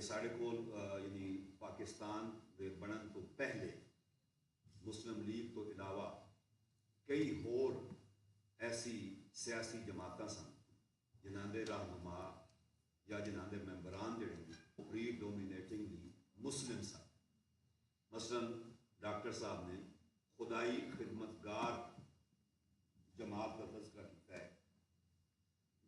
कि साढ़े कोल यानी पाकिस्तान के बनन तो पहले मुस्लिम लीग तो इलावा कई होर ऐसी सियासी जमात सन जिन्हों के रहनुमा या जिन्हों के मैंबरान जोड़े प्रीडोमिनेटिंगली मुस्लिम सन। मसलन डॉक्टर साहब ने खुदाई खिदमतगार जमात का तस्करा किया है,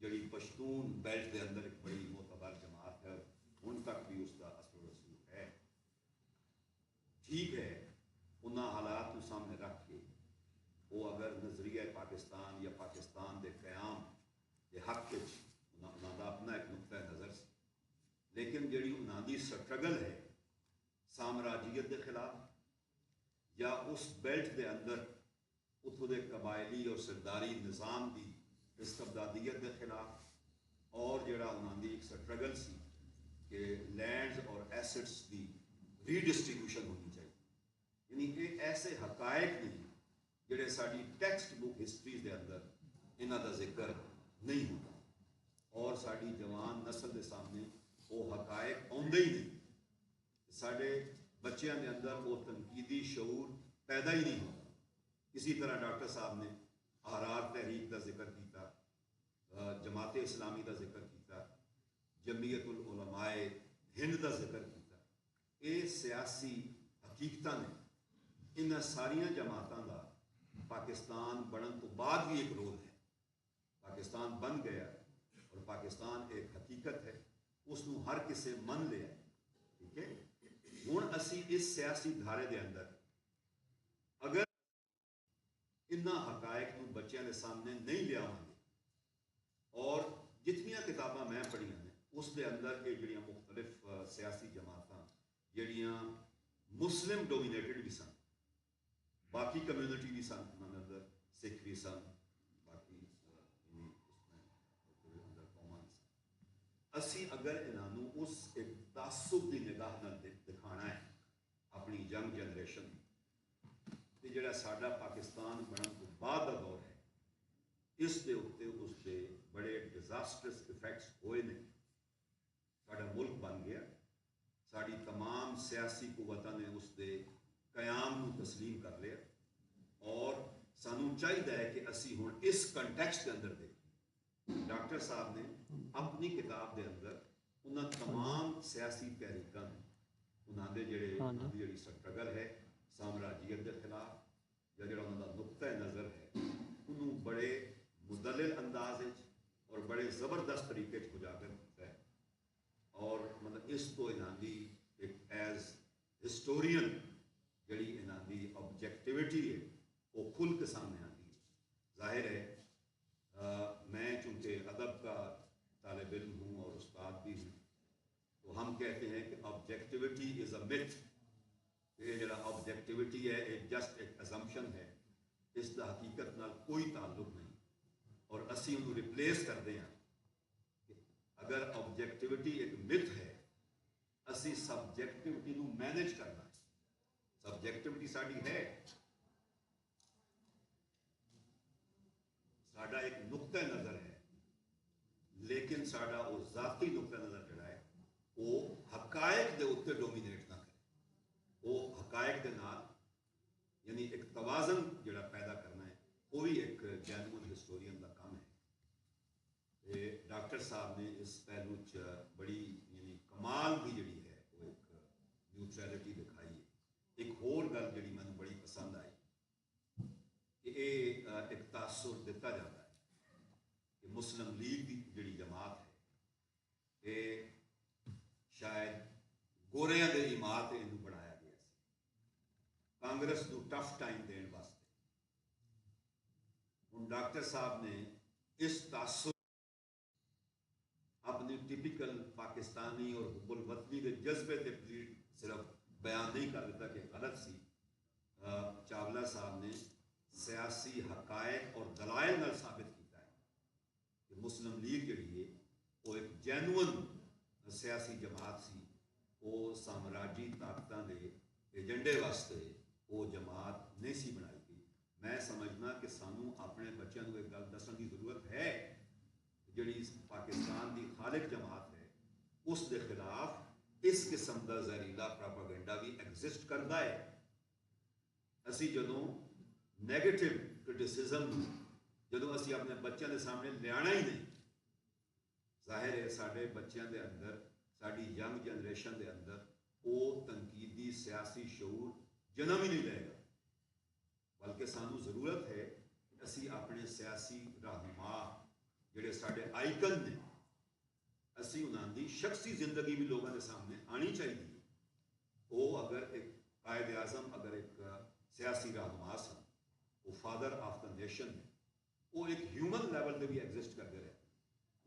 जड़ी पश्तून बेल्ट के अंदर एक बड़ी मोतबर जमात है, उन तक भी उसका असर रसूल है। ठीक है, उन्होंने हालात को सामने रख के वो अगर नजरिया पाकिस्तान या पाकिस्तान के क्याम के हक उन्होंने अपना एक नुकता नज़र से, लेकिन जी उन्होंने स्ट्रगल है साम्राज्यत के खिलाफ या उस बेल्ट के अंदर उतों के कबायली और सरदारी निज़ाम की इस्तबदादियत के खिलाफ, और जोड़ा उन्होंने एक स्ट्रगल सी कि लैंड्स और एसेट्स की रीडिस्ट्रीब्यूशन होनी चाहिए। यानी कि ऐसे हकायक नहीं जोड़े साड़ी टैक्सट बुक हिस्टरी के अंदर इन्हों का जिक्र नहीं होता, और साड़ी जवान नस्ल के सामने वो हकायक आउंदे ही नहीं। साढ़े बच्चों के अंदर वो तनकीदी शऊर पैदा ही नहीं होता। इसी तरह डॉक्टर साहब ने आरार तहरीक का जिक्र किया, जमात इस्लामी का जिक्र किया, जमीयतुल उलमाए हिंद का जिक्र किया। ये सियासी हकीकत ने इन सारिया जमातों का पाकिस्तान बनने तो बाद भी एक रोल है। पाकिस्तान बन गया और पाकिस्तान एक हकीकत है, उसनों हर किसी मन लिया। ठीक है, हुण असी इस सियासी धारे के अंदर अगर इन्हां हकायक नूं बच्चों के सामने नहीं लियावांगे, और जितनियां किताबां मैं पढ़ियां ने उस दे अंदर ये जिहड़ियां मुख्तलिफ सियासी जमातां जिहड़ियां मुस्लिम डोमीनेटेड भी सन, बाकी कम्यूनिटी भी सन, उन्होंने अंदर सिख भी सन, बाकी अंदर कौमां भी सन। असी अगर इन्हों उस एक तासुब की निगाह नाल दिखाना है अपनी यंग जनरेशन तो जोड़ा साडा पाकिस्तान बनने तो बाद का दौर है, इस दे उत्ते उसके बड़े डिजास्टरस इफेक्ट्स होए ने। साडा मुल्क बन गया, साड़ी तमाम सियासी कुवतां ने उसके कयाम को तस्लीम कर लिया, और सानू चाहिए है कि असी हुण इस कंटैक्स्ट के अंदर देखें। डॉक्टर साहब ने अपनी किताब के अंदर उन्होंने तमाम सियासी तहरीकों उन्होंने जी स्ट्रगल है साम्राज्यत के खिलाफ या जो उन्होंने नुकता नज़र है उन्होंने बड़े मुदल्लिल अंदाज और बड़े ज़बरदस्त तरीके उजागर किया है। और मतलब इस तो इन्होंने एक एज हिस्टोरियन जी इन्होंने ऑब्जेक्टिविटी है वो खुल के सामने आती है। जाहिर है मैं चूँकि अदब का तालिब इल्म हूँ और उस्ताद भी हूँ, तो हम कहते हैं कि ऑब्जेक्टिविटी इज़ अ मिथ। ये जो ऑब्जेक्टिविटी है एक जस्ट एक असम्पशन है, इसका हकीकत नाल कोई ताल्लुक नहीं, और असी उन्हें रिप्लेस करते हैं कि अगर ऑब्जेक्टिविटी एक मिथ है, असी सबजैक्टिविटी को मैनेज करना है। सबजैक्टिविटी साड़ी है, साड़ा एक नुकता नज़र है, लेकिन साड़ा वो ज़ाती नुकता नज़र जड़ा है वो हकायक के उत्ते डोमीनेट ना करे, वो हकायक के नाल यानी एक तवाज़न जिहड़ा पैदा करना है, वो भी एक जैनुअन हिस्टोरियन का काम है। डॉक्टर साहब ने इस पहलू च बड़ी यानी कमाल की जिहड़ी है वो एक न्यूट्रैलिटी दिखाई है। एक होर गल जिहड़ी मैनूं बड़ी पसंद आई कि ये एक तासुर दिता जाता है कि मुस्लिम लीग की जिहड़ी जमात है ये शायद गोरियां दे इमारत इनू बनाया गया सी, कांग्रेस को टफ टाइम देने वास्ते। हुण डॉक्टर साहब ने इस तासुर अपनी टिपिकल पाकिस्तानी और हुब्बुल वतनी के जज्बे से सिर्फ बयान नहीं कर देता कि गलत सी। चावला साहब ने सियासी हकायक और दलाइल नाल साबित किया है कि मुस्लिम लीग जिहड़ी है वो एक जैनुअन सियासी जमात सी, वो साम्राजी ताकतां दे एजेंडे वास्ते वो जमात नहीं सी बनाई गई। मैं समझना कि सानू अपने बच्चों को एक गल दसण की जरूरत है, जिहड़ी पाकिस्तान की खालिक जमात है उस दे खिलाफ इस किस्म का जहरीला प्रोपागेंडा भी एग्जिस्ट करता है। असी जदों नैगेटिव क्रिटिसिज्म जदों असी अपने बच्चों के सामने लिया ही नहीं, जाहिर है साढ़े बच्चों के अंदर, साड़ी यंग जनरेशन के अंदर वो तनकीदी सियासी शऊर जन्म ही नहीं लेगा। बल्कि सानू ज़रूरत है असी अपने सियासी रहनुमा जिहड़े साढ़े आइकन ने, असी उन्होंने शख्सी जिंदगी भी लोगों के सामने आनी चाहिए। वो अगर एक कायद आज़म, अगर एक सियासी रहनुमा सन, वो फादर ऑफ द नेशन ने, वो एक ह्यूमन लैवल पर भी एग्जिस्ट करते रहे।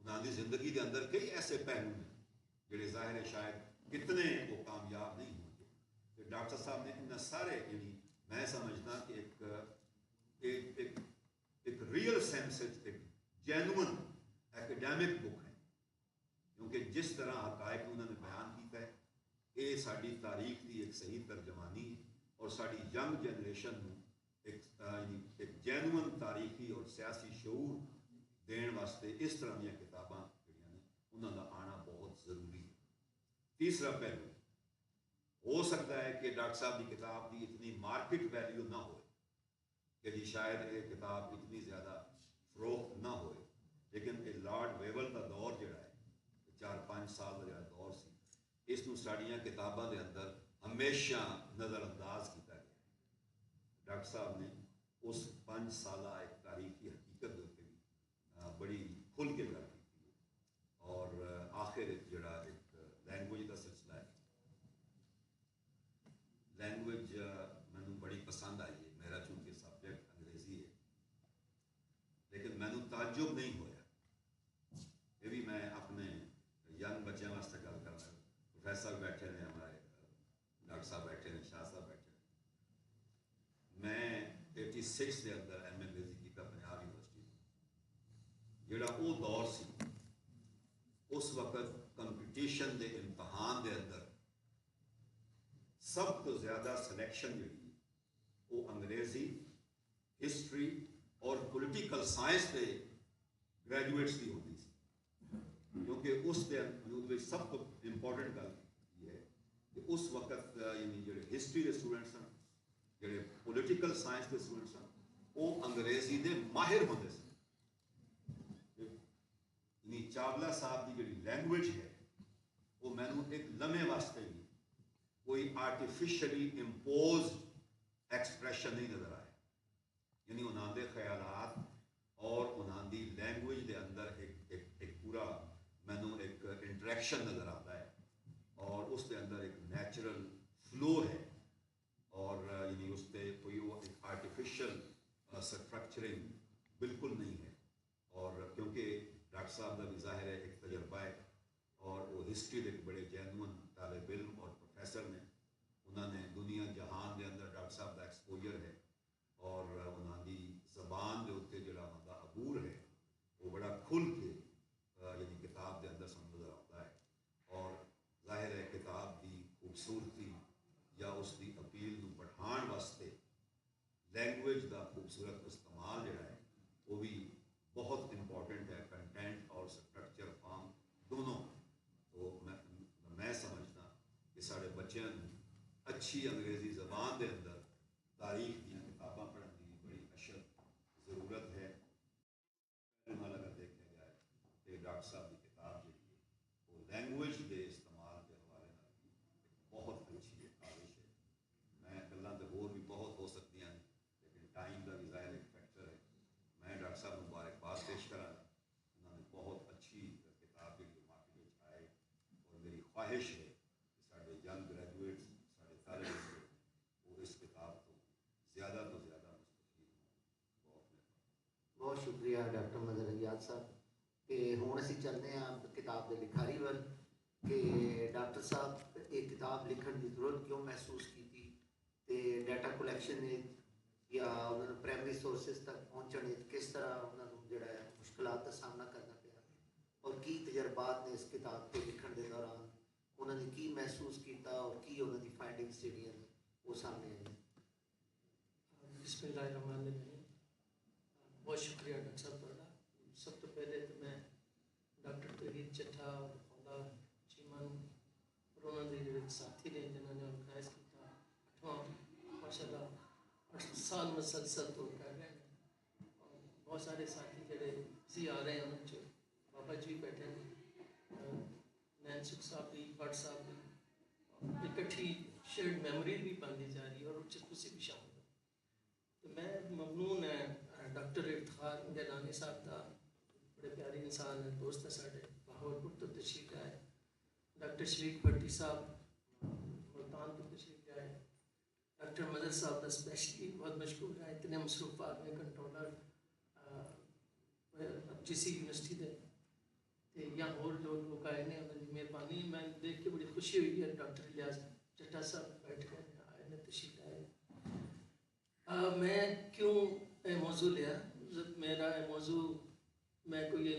उन्होंने जिंदगी के अंदर कई ऐसे पहलू ने जोड़े जाहिर है शायद कितने वो कामयाब नहीं होंगे। तो डॉक्टर साहब ने इन सारे यानी मैं समझदा कि एक रियल सेंस एक जेन्युइन एकेडमिक बुक है, क्योंकि जिस तरह हकायक उन्होंने बयान किया है, ये साड़ी तारीख की एक सही तर्जमानी है और साड़ी यंग जनरेशन को एक जेन्युइन तारीखी और सियासी शऊर देने वास्ते इस तरह दी किताबां जिहड़ियां ने उन्होंने आना बहुत ज़रूरी है। तीसरा पहलू हो सकता है कि डॉक्टर साहब की किताब की इतनी मार्केट वैल्यू ना हो कि जी शायद ये किताब इतनी ज़्यादा फरोख्त ना हो, लेकिन ये लॉर्ड वेवल का दौर जोड़ा है 4-5 साल का जो दौर से, इसनों साड़ियाँ किताबों के अंदर हमेशा नज़रअंदाज किया गया। डॉक्टर साहब ने उस 5 साल एक तारीखी हकीकत के उत्ते भी बड़ी खुल के गल की। और आखिर जोड़ा एक लैंगुएज का सिलसिला है, लैंगुएज मैनू बड़ी पसंद आई है। मेरा चूंकि सब्जेक्ट अंग्रेजी है, लेकिन मैनू ताज्जुब नहीं होया। ये भी मैं अपने यंग बच्चों वास्ते गल करना, प्रोफेसर बैठे ने, हमारे डॉक्टर साहब बैठे ने, शाह साहब बैठे ने। मैं 86 के अंदर एम ए अंग्रेजी किया पंजाब यूनिवर्सिटी। जोड़ा वो दौर सी, उस वक्त कंपीटिशन के इम्तहान के अंदर सब तो ज़्यादा सिलेक्शन जी वो अंग्रेजी, हिस्टरी और पोलिटिकल साइंस के ग्रैजुएट्स की होती सी, क्योंकि उस सब तो इंपॉर्टेंट गल है कि उस वक्त यानी जो हिस्टरी के स्टूडेंट्स हैं, जो पोलिटिकल साइंस के स्टूडेंट्स हैं, वो अंग्रेजी के माहिर होंगे सन। यानी चावला साहब की जी लैंगुएज है वो मैनू एक लम्हे वास्ते भी कोई आर्टिफिशियली इम्पोज एक्सप्रैशन नहीं नज़र आया। यानी उन्होंने ख्यालात और उन्होंने लैंगुएज के अंदर एक पूरा मैनू एक इंटरेक्शन नज़र आता है और उसके अंदर एक नेचुरल फ्लो है और यानी उस पर कोई वो एक आर्टिफिशियल स्ट्रक्चरिंग बिल्कुल नहीं है। और क्योंकि डॉक्टर साहब का भी ज़ाहिर है एक तजर्बा है और वो हिस्ट्री के एक बड़े जैनुअन तालिब इल्म और प्रोफेसर ने, उन्होंने दुनिया जहान के अंदर डॉक्टर साहब का एक्सपोजर है और उन्होंने जबान के उत्ते जो उनका अबूर है वो बड़ा खुल के यानी किताब के अंदर नज़र आता है। और जाहिर है किताब की खूबसूरती या उसकी अपील को बढ़ाने वास्ते लैंगुएज का खूबसूरत इस्तेमाल जोड़ा है वो भी बहुत इंपॉर्टेंट है, कंटेंट और स्ट्रक्चर फॉर्म दोनों। तो मैं समझदा कि साढ़े बच्चों को अच्छी अंग्रेजी जबान के अंदर तारीख दी किताबां पढ़ने की बड़ी अशद ज़रूरत है। अगर देखा जाए तो डॉक्टर साहब की किताब जी वो लैंगुएज के इस्तेमाल के हवाले बहुत अच्छी काविश है। मैं गल्लां तो होर भी बहुत हो सकती हैं, लेकिन टाइम का भी ज़ाहिर एक फैक्टर है। मैं डॉक्टर साहब मुबारकबाद पेश करा, उन्होंने बहुत अच्छी किताब जी मार्केट में आए और मेरी ख्वाहिश है कि साढ़े यंग ग्रेजुएट्स, साढ़े तालिब इल्म वो इस किताब को ज़्यादा मुस्तफ़ीद हों। बहुत शुक्रिया डॉक्टर मदर रियाज साहब। कि हुण असीं चलते हैं किताब के लिखारी वाल कि डॉक्टर साहब ये किताब लिखण की जरूरत क्यों महसूस की थी, तो डाटा कलैक्शन या उन्होंने प्राइमरी सोर्सिस तक पहुँचने किस तरह उन्होंने जोड़ा है मुश्किलात का सामना करना पाया और की तजर्बात ने इस किताब के लिखण के दौरान उन्होंने की महसूस किया और की उन्होंने फाइंडिंग्स जिहड़ियां वो सामने आई। बिस्मिल्लाहिर्रहमानिर्रहीम। बहुत शुक्रिया डॉक्टर साहब ਤੁਹਾਡਾ। सब तो पहले तो मैं डॉक्टर तोहीद चट्ठा और खौदा चीमा और उन्होंने साल मुसलसल तो कर रहे हैं। और बहुत सारे साथी जड़े सी आ रहे हैं उन्होंने बाबा जी भी बैठे हैं, नैन सुख साहब भी, भट्ट साहब भी, इकट्ठी शेयर्ड मेमोरी भी बनती जा रही है और उस खुशी भी शामिल है। तो मैं ममनून है डॉक्टर इफ्तार गैलानी साहब का, बड़े प्यारे इंसान है, दोस्त है साढ़े, बहावलपुर तो तशरीफ आए। डॉक्टर शरीक भट्टी साहब मुल्तान तो तशरीफ आए। डॉक्टर मदर साहब का स्पेशली बहुत मशहूर है, इतने मसरूफ आदमी, कंट्रोलर जिसी यूनिवर्सिटी के, तो या और जो लोग आए ने उन्होंने मेहरबानी, मैं देख के बड़ी खुशी हुई है। डॉक्टर इलियास चट्टा साहब बैठ गए आए ने, तशरीफ आए। मैं क्यों ये मौजू लिया, मेरा ये मौजू मैं कोई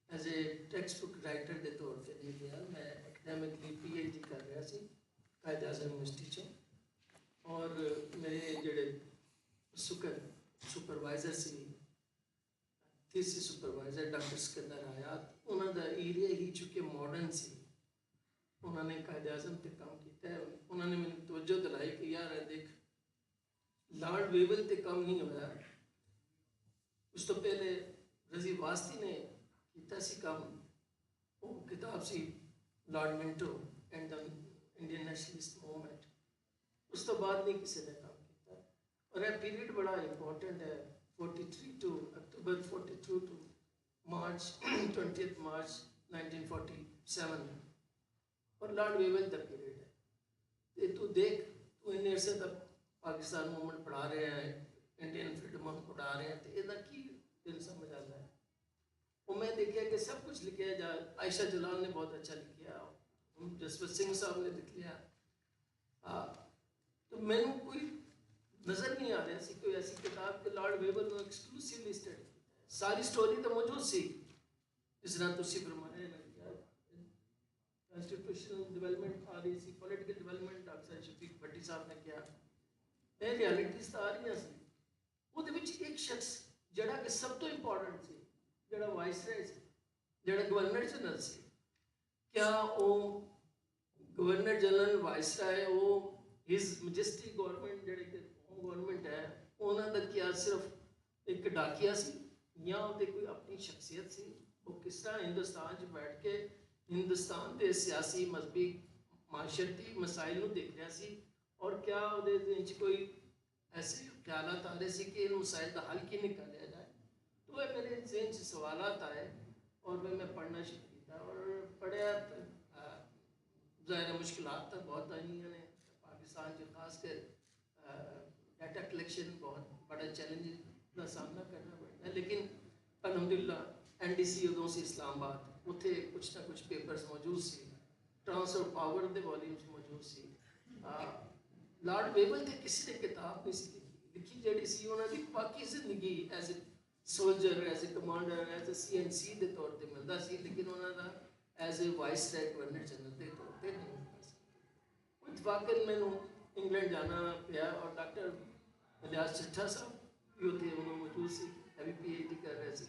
as a textbook writer के तौर पर नहीं लिया, मैं एकेडैमिकली PhD कर रहा सी कायद आज़म यूनिवर्सिटी चो, और मेरे जोड़े सुपरवाइजर से थीसिस सुपरवाइजर डॉक्टर सिकंदर आयात, उन्होंने एरिया ही चुके मॉडर्न सी, उन्होंने कायद आज़म पर काम किया। उन्होंने मैंने तवज्जो दिलाई कि यार देख लॉर्ड वेवल ते काम नहीं होया, उस तो पहले रजी वास्ती ने किया सी काम, वो किताब सी Lord Minto and the Indian nationalist movement, उस तो बाद नहीं किसी ने काम किया। और यह पीरियड बड़ा इंपॉर्टेंट है, 43 टू अक्टूबर 42 टू मार्च 20 मार्च 1947, और लॉर्ड वेवल का पीरियड है। तो तू देख, तू इन अरसे तक पाकिस्तान मूवमेंट पढ़ा रहे हैं, इंडियन फ्रीडम पढ़ा रहे हैं, तो यदा की दिल समझ आता है। और मैं देखा कि सब कुछ लिखा जा, आयशा जलाल ने बहुत अच्छा लिखा, जसवंत सिंह साहब ने लिख लिया, तो मैंने कोई नज़र नहीं आ रहा सी कोई ऐसी किताब कि लॉर्ड वेवल ने एक्सक्लूसिवली स्टडी की। सारी स्टोरी तो मौजूद सी, जिस तरह तुसी फरमाया कॉन्स्टिट्यूशनल डेवलपमेंट आ रही सी, पॉलिटिकल डेवलपमेंट डॉक्टर शफीक भट्टी साहब ने किया, ये रियलिटीज तो आ रही सी। वो एक शख्स जड़ा कि सब तो इंपॉर्टेंट सी, जड़ा वाइसराय सी, जड़ा गवर्नर जनरल सी, क्या वो गवर्नर जनरल वाइसराय वो हिज मजेस्टी गवर्नमेंट जड़े कि गवर्नमेंट है, उन्होंने क्या सिर्फ एक डाकिया सी या उनकी कोई अपनी शख्सियत सी, वो किस तरह हिंदुस्तान च बैठ के हिंदुस्तान के सियासी मजहबी माशरती मसाइल को देख रहा सी, और क्या वो कोई ऐसे ख्याल आ रहे थे कि इन मसाइल का हल की निकाला जाए। तो वह मेरे जहन से सवाल आए और मैं पढ़ना शुरू किया, और पढ़िया तो ज़ाहिर मुश्किलात तो बहुत आई हैं पाकिस्तान जो खासकर डाटा कलेक्शन बहुत बड़ा चैलेंज का सामना करना पड़ता है, लेकिन अल्हम्दुलिल्लाह NDC उदों से इस्लामाबाद उत्थे कुछ ना कुछ पेपर्स मौजूद सी, ट्रांसफर पावर के वॉल्यूम्स मौजूद सी। लॉर्ड वेवल ने किसी ने किताब नहीं सी लिखी जी सी उन्होंने बाकी जिंदगी as a soldier, as a commander, as a CNC के तौर पर मिलता सी, लेकिन उन्होंने as a viceroy governor general के तौर पर नहीं मिलता सी। इतफाकन मैनू इंग्लैंड जाना पाया, और डॉक्टर इलियास चट्टा साहब भी उत्थे उन्होंने मौजूद सी, भी PhD कर रहे थे,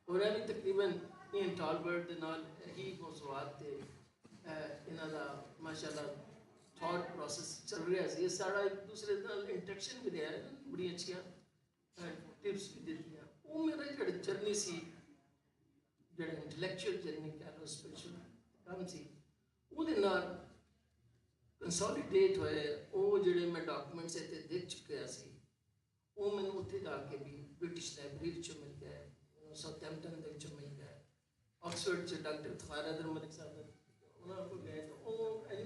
और भी तकरीबन इन टॉलबर्ट के नाल ही मौजूआत थे इन्हां दा माशाअल्लाह थॉट प्रोसेस चल रहा है। ये सारा एक दूसरे नाल इंटरेक्शन भी रहा है, बड़ी अच्छियां टिप्स भी देती हैं। वो मेरा जो जर्नी सी, जो इंटलैक्चुअल जर्नी कह लो, स्पिरिचुअल काम सी, वो कंसोलीडेट होए, वो जो मैं डॉक्यूमेंट्स इतने देख चुके सी, वो मैंने उत्थे जाके भी ब्रिटिश लाइब्रेरी चो मिल गया, साउथहैम्पटन के मिल गया, ऑक्सफोर्ड से डॉक्टर इफ्तार मलिक साहब उन्होंने को गए, तो वो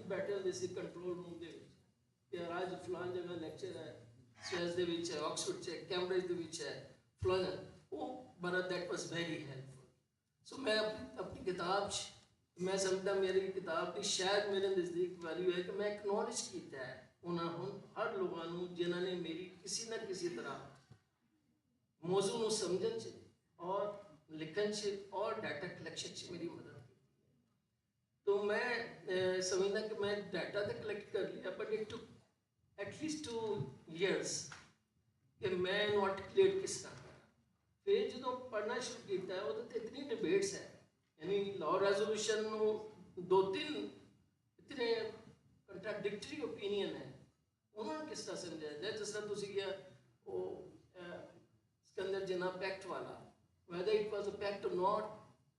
बैठे होते सी कंट्रोल रूम के कि आज फलान जगह लैक्चर है, स्वेल्स दे विच है, ऑक्सफोर्ड से कैम्ब्रिज दे विच है फलान, वो बड़ा दैट वाज वेरी हेल्पफुल। सो मैं अपनी किताब मैं समझता मेरी किताब की शायद मेरे नज़दीक वैल्यू है कि मैं एक्नॉलेज किया है उन्होंने हर लोगों को जिन्होंने मेरी किसी न किसी तरह मौजू को समझन च और लिखन च और डाटा कलेक्शन च मेरी मदद की। तो मैं समझना कि मैं डाटा तो कलेक्ट कर लिया, but it took at least 2 years कि मैं आर्टिकुलेट किस तरह करा। फिर जो पढ़ना शुरू किया है वो इतनी डिबेट्स है, यानी लॉ रेजोल्यूशन 2-3 इतने कंट्राडिक्टरी ओपीनियन है उन्होंने किस तरह समझाया जाए जिस तरह तुसी गया वो सिकंदर जिन्ना पैक्ट वाला whether it was a pact or not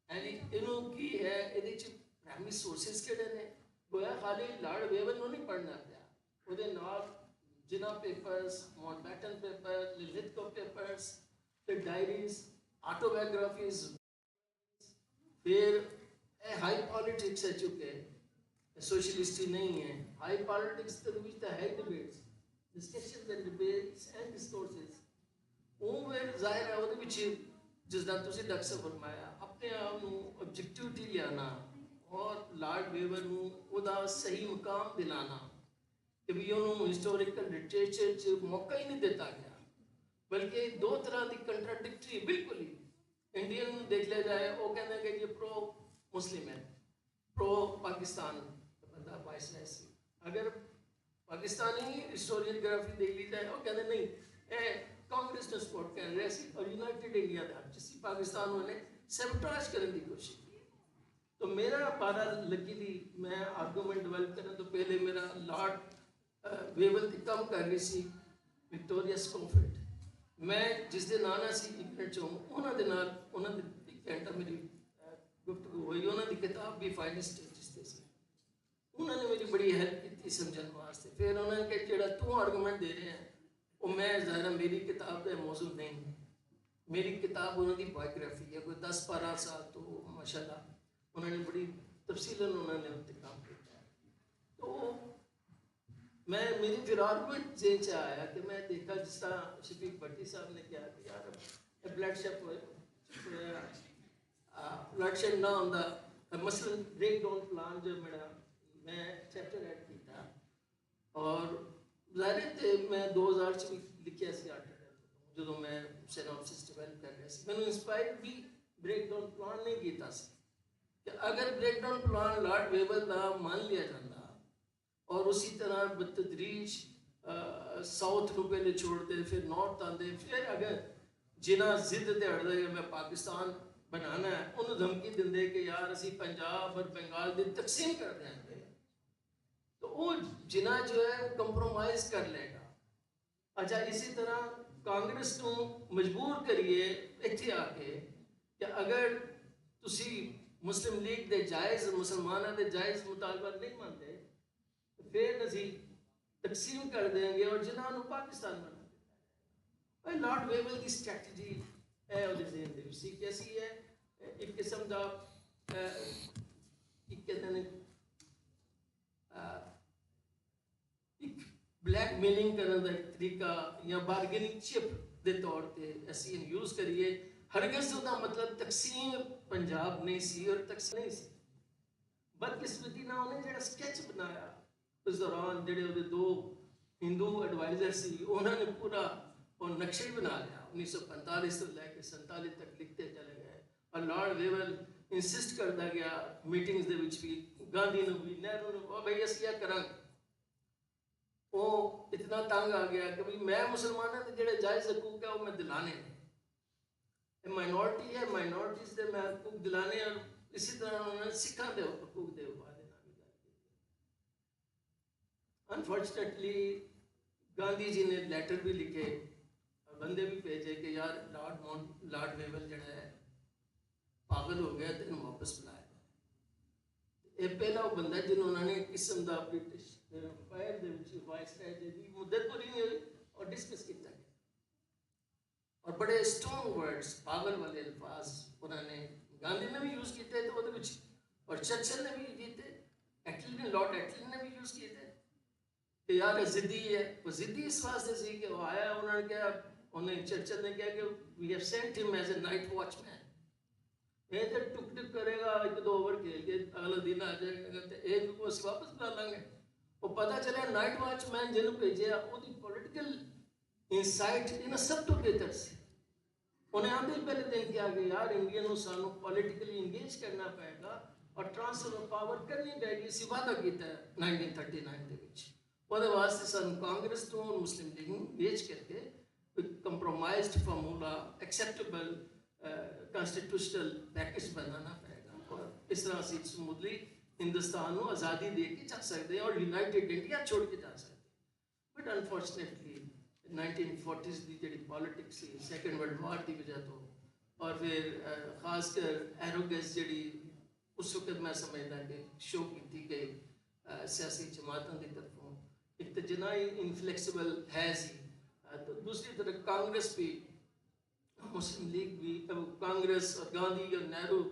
and इन्हों की है ਇਹਦੇ ਚ प्राइमरी सोर्सेस ਕਿਹੜੇ ਨੇ गोया खाली लार्ड वेवन ਨੂੰ नहीं पढ़ना ਪਿਆ ਉਹਦੇ ਨਾਲ Jinnah papers Mountbatten paper Linlithgow papers the diaries autobiographies फिर हाई पॉलिटिक्स है चुके सोशलिस्ट ही नहीं है high politics the which the high debates discussions and debates and discourses वो फिर जाहिर है ਉਹਦੇ ਵਿੱਚ जिस तरह ਤੁਸੀਂ ਡਾਕਟਰ ਫਰਮਾਇਆ ਆਪਣੇ ਆਪ ਨੂੰ ਆਬਜੈਕਟਿਵਿਟੀ ਲਿਆਣਾ और ਲਾਰਡ ਵੇਵਰ ਨੂੰ ਉਹਦਾ ਸਹੀ ਮੁਕਾਮ ਦਿਲਾਣਾ ਕਿ ਵੀ ਉਹਨੂੰ ਹਿਸਟੋਰੀਕਲ ਲਿਟਰੇਚਰ 'ਚ ਮੌਕਾ ਹੀ ਨਹੀਂ ਦਿੱਤਾ ਗਿਆ बल्कि दो तरह की कंट्राडिक्टरी बिल्कुल ही इंडियन देख लिया जाए वो कहते हैं कि ये प्रो मुस्लिम है प्रो पाकिस्तान बंदा वाइसलेस अगर पाकिस्तानी हिस्टोरियनग्राफी देख ली जाए वो कहते नहीं ए कांग्रेस ने सपोर्ट कर रहे सी और यूनाइटेड इंडिया का जिस पाकिस्तान वाले सैबोटाज करने की कोशिश की तो मेरा पारा लगी थी मैं आर्गूमेंट डेवलप करने तो पहले मेरा लॉर्ड वेवल की कम कर रही सी विक्टोरिया स्कोफिल्ड मैं जिस दिन आना सी इंग्लैंड चों उन्होंने नाल उन्होंने घंटा मेरी गुफ्तगू हुई उन्होंने किताब भी फाइनल स्टेज ते सी उन्होंने मेरी बड़ी हेल्प की समझने वास्ते फिर उन्होंने कहा जेड़ा तू आर्गूमेंट दे रहे हैं वो मैं ज़ाहिर मेरी किताब का मौजू नहीं मेरी किताब उन्होंने बायोग्राफी है कोई 10-12 साल तो माशाल्लाह उन्होंने बड़ी तफसीलन उन्होंने उत्ते काम किया तो मैं मेरी फिर आर्गूमेंट जेल से आया कि मैं देखा जिस तरह शफीक भट्टी साहब ने क्या कि यार ब्लड शेड ना होंदा मसलन ब्रेक डाउन प्लान जो मेरा मैं चैप्टर ऐड किया और ज़ाहिर थे मैं 2000 च भी लिखिया सी आर्टिकल जो मैं सिनॉप्सिस डेवलप कर रहा सी मैंने इंस्पायर भी ब्रेक डाउन प्लान नहीं किया कि अगर break down plan Lord Wavell का मान लिया जाता और उसी तरह बतदरीज साउथ को पहले छोड़ते फिर नॉर्थ आते फिर अगर जिन्हें जिद ते अड़ते कि मैं पाकिस्तान बनाना है उन्होंने धमकी देंगे कि यार असी पंजाब और बंगाल की तकसीम कर देंगे तो वो जिन्हें जो है वो कंप्रोमाइज़ कर लेगा अच्छा इसी तरह कांग्रेस को मजबूर करिए इत्थे आके कि अगर तुसी मुस्लिम लीग के जायज़ मुसलमानों के जायज़ मुतालबा नहीं मानते फिर असी तकसीम कर देंगे और जिन्होंने पाकिस्तान बना देना लॉर्ड वेवल की स्ट्रैटेजी है सी कैसी है एक किस्म का एक ब्लैक मेलिंग करने का एक तरीका या बारगेनिंग चिप के तौर पर असी यूज़ करिए हरगिज़ उसका मतलब तकसीम पंजाब नहीं सी और तकसीम नहीं सी बदकिस्मती ना उन्हें जो स्केच बनाया उस दौरान जोड़े दो हिंदू एडवाइजर सी उन्होंने पूरा और नक्शे बना लिया 1945 से लैके 47 तक लिखते चले गए और लॉर्ड वेवल इंसिस्ट करता गया मीटिंग्स दे विच भी गांधी ने भी नेहरू ने भाई अस क्या करांगे वो इतना तंग आ गया कि भाई मैं मुसलमानों के जोड़े जायज़ हकूक है वो मैं दिलाने माइनॉरिटी है माइनॉरिटीज़ के मैं हकूक दिलाने और इसी तरह उन्होंने सिखा के हकूक दे अनफॉर्चुनेटली गांधी जी ने लेटर भी लिखे और बंदे भी भेजे कि यार लॉर्ड वेवल जड़ा है पागल हो गया तेन वापस बुलाया जाए ये पहला वो बंदा जिन्होंने किस्म का ब्रिटिश एम्पायर वाइसराय की मुद्दत पूरी नहीं हुई और डिस्कस किया गया और बड़े स्ट्रॉन्ग वर्ड्स पागल वाले अल्फाज उन्होंने गांधी ने भी यूज़ किए थे और चर्चिल ने भी किए थे एटली ने लॉर्ड एटली ने भी यूज़ किए थे कि यार जिद्दी है वो जिद्दी इस वास्ते सी कि वो आया उन्होंने क्या उन्हें चर्चिल ने कहा कि we have sent him as a night watchman ये तो टुक टुक करेगा 1-2 ओवर खेल के अगला दिन आ जाएगा तो एक को वापस बुला लेंगे वो पता चला नाइट वॉचमैन जिन्होंने भेजे उसकी पॉलिटिकल इंसाइट इन्हें सब तो बेहतर से उन्हें आते ही पहले दिन क्या कि यार इंडिया को सानू पॉलिटिकली इंगेज करना पड़ेगा और ट्रांसफर ऑफ पावर करनी पड़ेगी इसी वादा किया 1939 के विच ਉਹਦੇ ਵਾਸਤੇ ਸਾਨੂੰ ਕਾਂਗਰਸ ਤੋਂ ਮੁਸਲਿਮ ਲੀਗ ਨੂੰ ਵੇਚ ਕਰਕੇ ਇੱਕ compromised formula acceptable constitutional package ਬਣਾਉਣਾ ਪਏਗਾ ਔਰ ਇਸ ਤਰ੍ਹਾਂ ਅਸੀਂ ਸਮੂਥਲੀ हिंदुस्तान को आज़ादी दे के जा सकते हैं और यूनाइटेड इंडिया छोड़ के जा सकते हैं बट अनफॉर्चुनेटली 1940s की जी पॉलिटिक्स सी सैकेंड वर्ल्ड वार की वजह तो और फिर खासकर एरोगेंस जी उस वक्त मैं समझदा कि शो की गई सियासी जमातों की तरफों एक तो जिना ही इनफ्लैक्सिबल है सी तो दूसरी तरफ कांग्रेस भी मुस्लिम लीग भी कांग्रेस और गांधी और नेहरू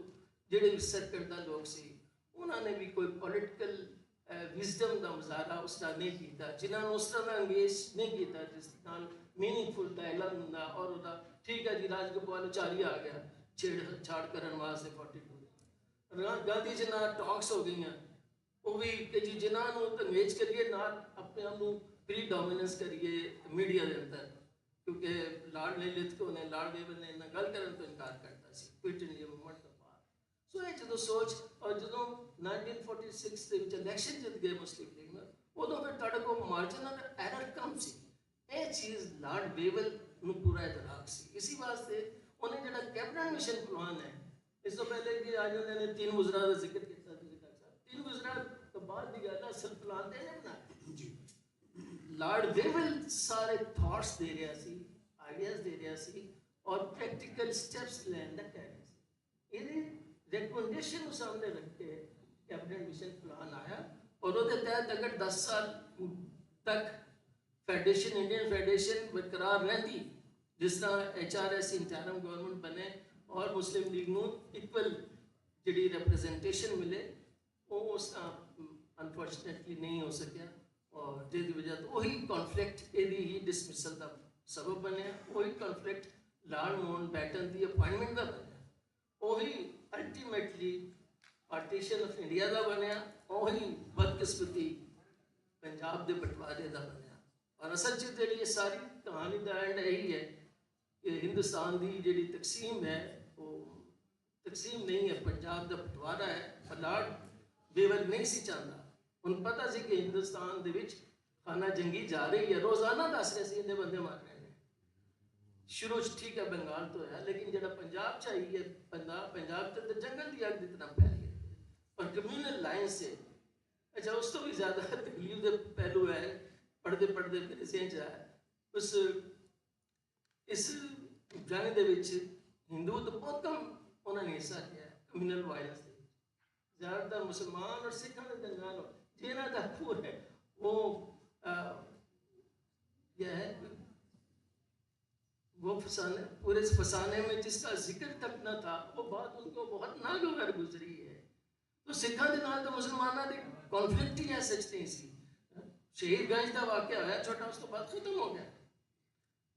ਜਿਹੜੇ ਵੀ ਸਰਕਰਦਾ ਲੋਕ ਸੀ ਉਹਨਾਂ ਨੇ ਵੀ ਕੋਈ ਪੋਲੀਟੀਕਲ ਵਿਜ਼ਡਮ ਦਾ ਮੁਜ਼ਾਹਰਾ ਉਸ ਤਰ੍ਹਾਂ ਨਹੀਂ ਕੀਤਾ ਜਿਨ੍ਹਾਂ ਨੂੰ ਉਸ ਤਰ੍ਹਾਂ ਦਾ ਅੰਗੇਜ ਨਹੀਂ ਕੀਤਾ ਜਿਸ ਨਾਲ ਮੀਨਿੰਗਫੁਲ ਡਾਇਲੌਗ ਹੁੰਦਾ ਔਰ ਉਹਦਾ ਠੀਕ ਹੈ ਜੀ ਰਾਜਗੋਪਾਲ ਆਚਾਰੀ ਆ ਗਿਆ ਛੇੜਛਾੜ ਕਰਨ ਵਾਸਤੇ 42 ਗਾਂਧੀ ਜੀ ਨਾਲ ਟਾਕਸ ਹੋ ਗਈਆਂ ਉਹ ਵੀ ਕਿ ਜੀ ਜਿਨ੍ਹਾਂ ਨੂੰ ਅੰਗੇਜ ਕਰੀਏ ਨਾਲ ਆਪਣੇ ਆਪ ਨੂੰ ਪ੍ਰੀ ਡੋਮੀਨੈਂਸ ਕਰੀਏ ਮੀਡੀਆ ਦੇ ਅੰਦਰ क्योंकि लार्ड ललित ने लार्ड वेवल ने इन्ना गल करने तो इनकार करता सी क्विट इंडिया मूवमेंट तो बाद सो ये जो सोच और जो 1946 ਦੇ ਵਿੱਚ ਇਲੈਕਸ਼ਨ ਜਿੱਤ ਗਏ ਮੁਸਲਿਮ ਲੀਗ ਨਾਲ ਉਦੋਂ ਫਿਰ ਤੁਹਾਡੇ ਕੋਲ ਮਾਰਜਨਲ ਐਰਰ ਕਮ ਸੀ ਇਹ ਚੀਜ਼ ਲਾਰਡ ਵੇਵਲ ਨੂੰ ਪੂਰਾ ਇਤਰਾਕ ਸੀ ਇਸੇ ਵਾਸਤੇ ਉਹਨੇ ਜਿਹੜਾ ਕੈਬਨਿਟ ਮਿਸ਼ਨ ਪਲਾਨ ਹੈ ਇਸ ਤੋਂ ਪਹਿਲੇ ਕਿ ਆ ਜਾਂਦੇ ਨੇ तीन ਵਜ਼ਰਾ ਦਾ ਜ਼ਿਕਰ ਕੀਤਾ ਤੁਸੀਂ ਡਾਕਟਰ ਸਾਹਿਬ 3 ਵਜ਼ਰਾ ਤੋਂ ਬਾਅਦ ਦੀ ਗੱਲ ਅਸਲ ਪਲਾਨ ਤੇ ਇਹਨੇ ਬਣਾਇਆ ਜੀ लार्ड वेवल सारे थॉट्स दे रहा सी आइडियाज दे रहा सी और प्रैक्टिकल स्टेप्स लेने कह रहे सी ये रिकमेंडेशन सामने रख के कैबिनेट मिशन प्लान आया और उसके तहत अगर 10 साल तक फेडरेशन इंडियन फेडरेशन बरकरार रहती जिस तरह HRS इंटरम गवर्नमेंट बने और मुस्लिम लीग ਨੂੰ इक्वल ਜਿਹੜੀ रिप्रेजेंटेशन मिले वो उस अनफॉर्चुनेटली नहीं हो सकिया और जिसकी वजह तो वही कॉन्फ्लिक्ट यदि ही डिसमिसल का सबब बनया वही कॉन्फ्लिक्ट लॉर्ड माउंट बैटन की अपॉइंटमेंट का बनया वही अल्टीमेटली पार्टीशन ऑफ इंडिया का बनया वही बदकिस्मती पंजाब के बंटवारे का बनया और असल च जी सारी कहानी का एंड यही है कि हिंदुस्तान की जी तकसीम है वो तकसीम नहीं है पंजाब का बंटवारा है पर लॉर्ड वेवल नहीं सी चाहता उन्हें पता सी कि हिंदुस्तान दे विच खाना जंगी जा रही है रोज़ाना दस रहे सी इन्ने बंदे मार रहे हैं शुरू ठीक है बंगाल तो है लेकिन जो पंजाब चाहिए पंजाब तो जंगल की अग की तरह फैली है और कम्यूनल लाइन से अच्छा उस तो भी ज़्यादा तकलीफ के पहलू है पढ़ते पढ़ते मेरे सेंच है उस इस जंग दे विच हिंदू तो बहुत कम उन्होंने हिस्सा लिया कम्यूनल वायलेंस ज़्यादातर मुसलमान और सिखों के दरमियान जिन्हों का पूरा वो यह है वो फसाने पूरे फसाने में जिसका जिक्र तक न था वो बात उनको बहुत नागवार गुजरी है तो सिखों के नाल तो मुसलमानों की कॉन्फ्लिक्ट ही है सच नहीं सी शहीदगंज का वाकया होया छोटा उस तो बाद खत्म हो गया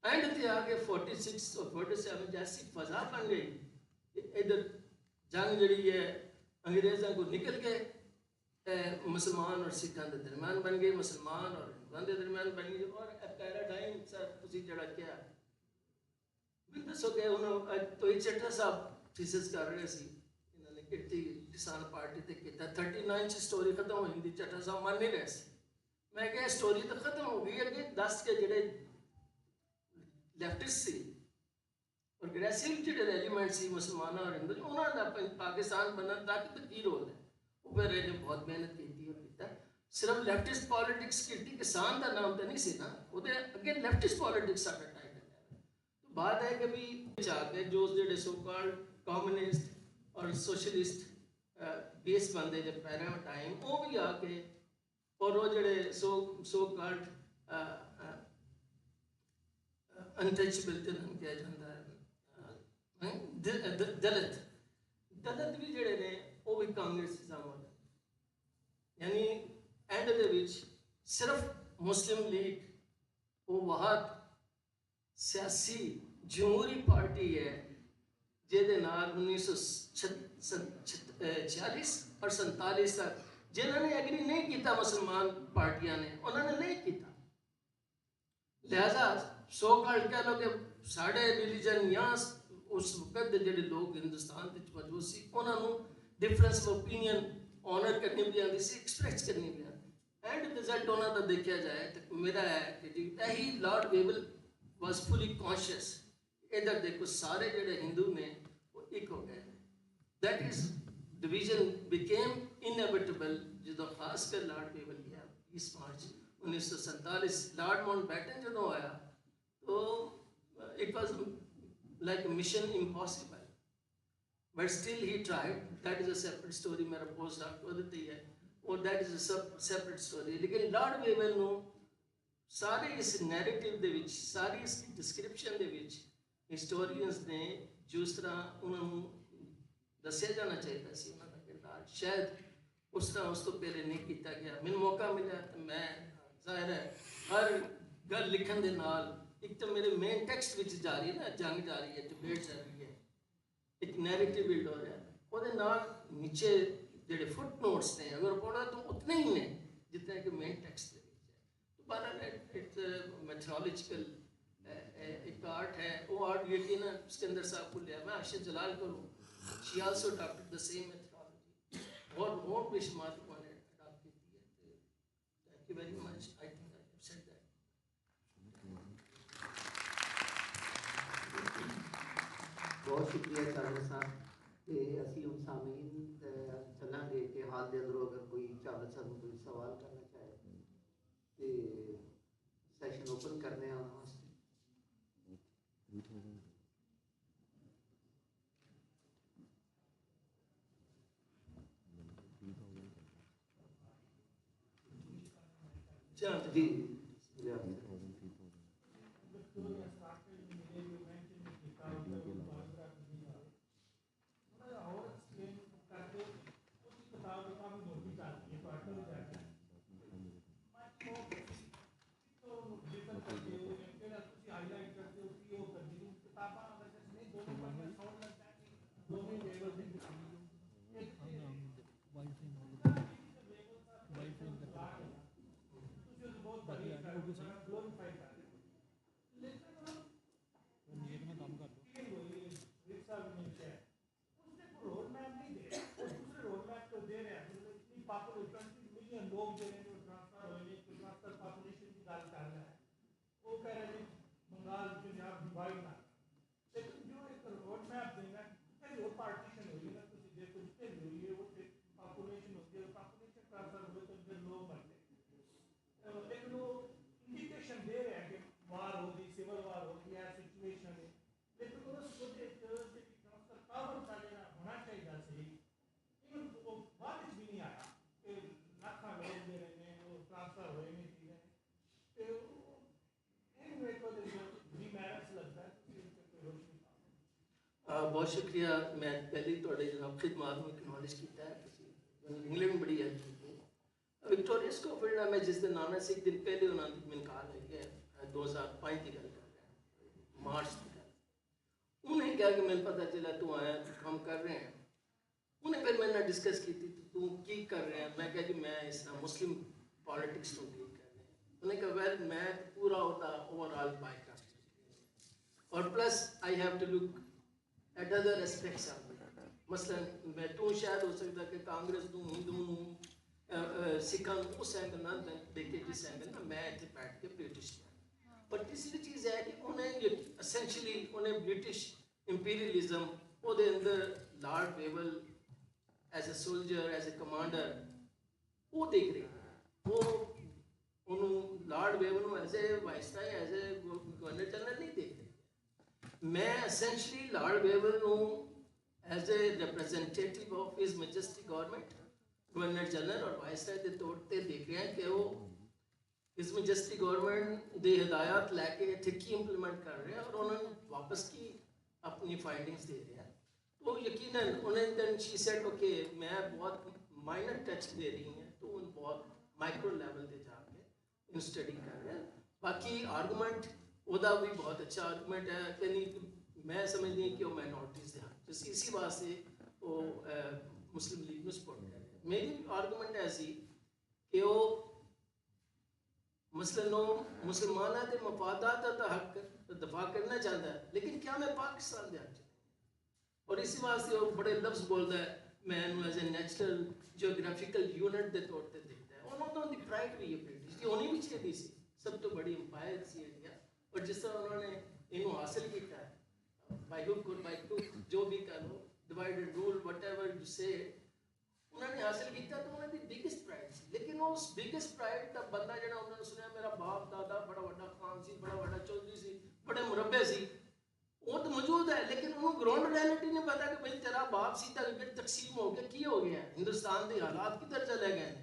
एंड थे आगे 46 और 47 जैसी फजा बन गई इधर जंग जी है अंग्रेज़ों को निकल के मुसलमान और सिखों के दरम्यान बन गए मुसलमान और हिंदुओं के दरम्यान बन गई और पैराडाइम सर तुसी जड़ा क्या मैं दसो कि उन्होंने तो ही चट्टा साहब थीसिस कर रहे सी इन्होंने कितनी किसान पार्टी ते किया 39 स्टोरी खत्म हो जाती चट्टा साहब मान नहीं रहे सी मैं क्या स्टोरी तो खत्म हो गई अगे 10 के जड़े लेफ्टिस्ट सी प्रोग्रेसिव जो एलिमेंट सी मुसलमानों और हिंदू उन्होंने पाकिस्तान बनने तक तो की रोल है वो फिर इन्हें बहुत मेहनत की और किया सिर्फ लेफ्टिस्ट पॉलिटिक्स की किसान का नाम तो नहीं सी ना वो अगे लेफ्टिस्ट पॉलिटिक्स साढ़ा टाइम है तो बात है कि भी जाके जो जो सो कॉल्ड कम्युनिस्ट और सोशलिस्ट बेस बनते जब पैरा टाइम वो भी आके और वो जोड़े सो कॉल्ड अनटचेबल जिन्होंने कहा जाता है दलित दलित भी जोड़े ने वो भी कांग्रेस शामिल यानी एंड दे विच सिर्फ मुस्लिम लीग वो बहुत सियासी जमहूरी पार्टी है जिहदे नाल 1946 और 47 तक जिन्होंने एग्री नहीं किया मुसलमान पार्टियां ने उन्होंने नहीं किया लिहाजा सो कॉल्ड कह लो कि साढ़े रिलीजन या उस वक्त जो लोग हिंदुस्तान मौजूद से उन्होंने डिफरेंस ऑफ ओपीनियन ऑनर करनी भी आती सी एक्सप्रेस करनी भी आती एंड रिजल्ट उन्होंने का देखा जाए तो मेरा है कि जी यही Lord Wavell was fully conscious इधर देखो सारे जोड़े हिंदू ने वो एक हो गए that is division became inevitable जो खासकर लॉर्ड वेवल गया 20 मार्च 1947 लॉर्ड माउंटबेटन जो आया तो it was like mission impossible, but still he tried. That is a separate story, मेरा पोस्ट डॉक्टर ਉਹਦੇ ही है, और that is a separate story. लेकिन लॉर्ड वेवल ਨੂੰ सारे इस नैरेटिव ਦੇ ਵਿੱਚ, सारी इस डिस्क्रिप्शन ਦੇ ਵਿੱਚ हिस्टोरियंस ने जिस तरह उन्होंने दसिया जाना चाहिए सी उन्होंने किरदार शायद उस तरह उस तो पहले नहीं किया गया। मैंने मौका मिला तो मैं जाहिर है हर गल लिखण दे नाल, एक तो मेरे मेन टेक्स्ट विच जा रही है ना, जंग जा रही है, डिबेट जा रही है, एक नैरेटिव बिल्ड हो रहा है, ਉਹਦੇ ਨਾਲ नीचे ਜਿਹੜੇ फुट नोट्स ने अगर पढ़ा तो उतने ही ने जितने कि मेन टेक्स्ट दे विच है। तो बहरहाल इट्स मैथोलॉजिकल एक आर्ट है, वो आर्ट यकीन सिकंदर साहब को लिया, मैं आशिफ जलाल करूँ, she also adopted the same methodology, और बेशुमार लोगों ने अडॉप्ट की है। Thank you very much, I think I have said that. बहुत शुक्रिया चावल साहब। ਤੇ ਅਸੀਂ ਹੁਣ ਸਾਮੀਨ ਚੱਲਾਂਗੇ ਕਿ ਹਾਲ ਦੇ ਅੰਦਰੋਂ ਅਗਰ ਕੋਈ ਚਾਵਲ ਸਾਹਿਬ ਨੂੰ ਕੋਈ ਸਵਾਲ ਕਰਨਾ ਚਾਹੇ ਤੇ ਸੈਸ਼ਨ ਓਪਨ ਕਰਨੇ ਆ ਉਹਨਾਂ ਵਾਸਤੇ। जी बहुत शुक्रिया। मैं पहले थोड़े जनाब खिदमात में एक्नॉलेज किया है, इंग्लैंड बड़ी है विक्टोरिया स्कॉफील्ड ना, मैं जिस दिन आना से एक दिन पहले उन्होंने मैंने कहा है 2005 की गल कर रहा है, मार्च की गल। उन्हें क्या कि मैंने पता चला तू आया काम कर रहे हैं, उन्हें फिर मैंने डिस्कस की थी तू की कर रहे हैं, मैं कहा कि मैं इस तरह मुस्लिम पॉलिटिक्स को डील कर रहे हैं। उन्हें कहा वेल मैं पूरा होता ओवरऑल बायकास्ट, और plus I have to look at other aspects of it. मसलन मैं तू शायद हो सकता कि कांग्रेस तू हिंदू सिखा उस एंगल ना देखे जिस एंगल ना मैं इतने बैठ के ब्रिटिश में। पर तीसरी चीज़ है कि उन्हें एसेंशली उन्हें ब्रिटिश इंपीरियलिज्म ਉਹਦੇ अंदर Lord Wavell as a soldier as a commander वो देख रहे हैं। वो उन्होंने लॉर्ड वेवल ਨੂੰ as a viceroy as a governor general नहीं देख रहे। मैं एसेंशली लॉर्ड वेवल ਨੂੰ as a representative of his majesty government governor general और वाइसराय के तौर पर देख रहे हैं कि वो हिज मैजेस्टी गवर्नमेंट ਦੇ ਹਦਾਇਤ ਲੈ ਕੇ ਇੱਥੇ ਕੀ ਇੰਪਲੀਮੈਂਟ ਕਰ ਰਹੇ हैं और उन्होंने वापस की अपनी फाइंडिंग्स दे रहे हैं। तो यकीनन उन्हें देन शी सेड ओके मैं बहुत माइनर टेक्स्ट दे रही हैं तो उन बहुत माइक्रो लेवल पे जाके इन स्टडी कर रहे हैं। बाकी आर्गूमेंट ਉਹਦਾ भी बहुत अच्छा आर्गूमेंट है कि नहीं मैं समझती हूँ कि वो माइनॉरिटीज़ दे हक जिस इसी वास्ते वो मुस्लिम लीग में सपोर्ट कर रहे हैं। मेरी आर्गूमेंट ऐसी कि वो मसलन मुसलमाना के मफादात का हक दफा करना चाहता है, लेकिन क्या मैं पाकिस्तान के हक और इसी वास्ते वो बड़े लफ्ज बोलता है मैं as a natural geographical unit के तौर पर देखता है। उन्होंने प्राइड भी है ब्रिटिश की होनी भी चाहिए सी सब तो बड़ी अंपायर सी इंडिया, और जिस तरह उन्होंने इन्हों हासिल किया है बाई हुक और बाई क्रुक जो भी कह लो divide and rule whatever you say उन्होंने हासिल किया तो उन्होंने बिगेस्ट प्राइड सी। लेकिन मोस्ट बिगेस्ट प्राइड दा बंदा जिहड़ा उन्होंने सुनिया मेरा बाप दादा बड़ा वड्डा खान सी, बड़ा वड्डा चौधरी सी, बड़े मुरब्बे सी, वो तो मौजूद है, लेकिन उन्होंने ग्राउंड रियलिटी नहीं पता कि भाई तेरा बाप सी तकसीम हो गया, की हो गया, हिंदुस्तान के हालात किधर चले गए हैं।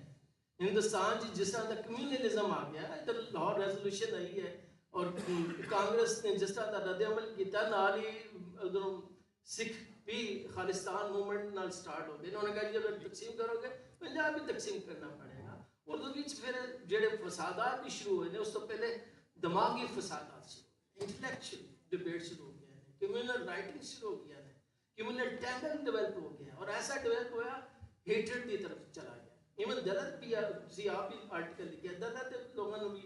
हिंदुस्तान जिस तरह का कम्यूनलिज्म आ गया, इधर लाहौर रेजोल्यूशन आई है और कांग्रेस ने जिस तरह का रद्द अमल किया, नाल ही उधरों सिख भी खालिस्तान मूवमेंट नाल स्टार्ट हो गए। इन्होंने कहा जब तकसीम करोगे पंजाब भी तकसीम करना पड़ेगा। और फिर जेडे फसादात भी शुरू हुए, उस तो पहले दिमागी फसादात शुरू, इंटेलेक्चुअल डिबेट शुरू हो गया है, कम्यूनल राइटिंग शुरू हो गया है, कम्यूनल टैंगल डेवलप हो गया और ऐसा डेवलप हुआ हेट्रेड की तरफ चला गया। इवन दलित भी आप भी आर्टिकल लिखे, दलित लोगों ने भी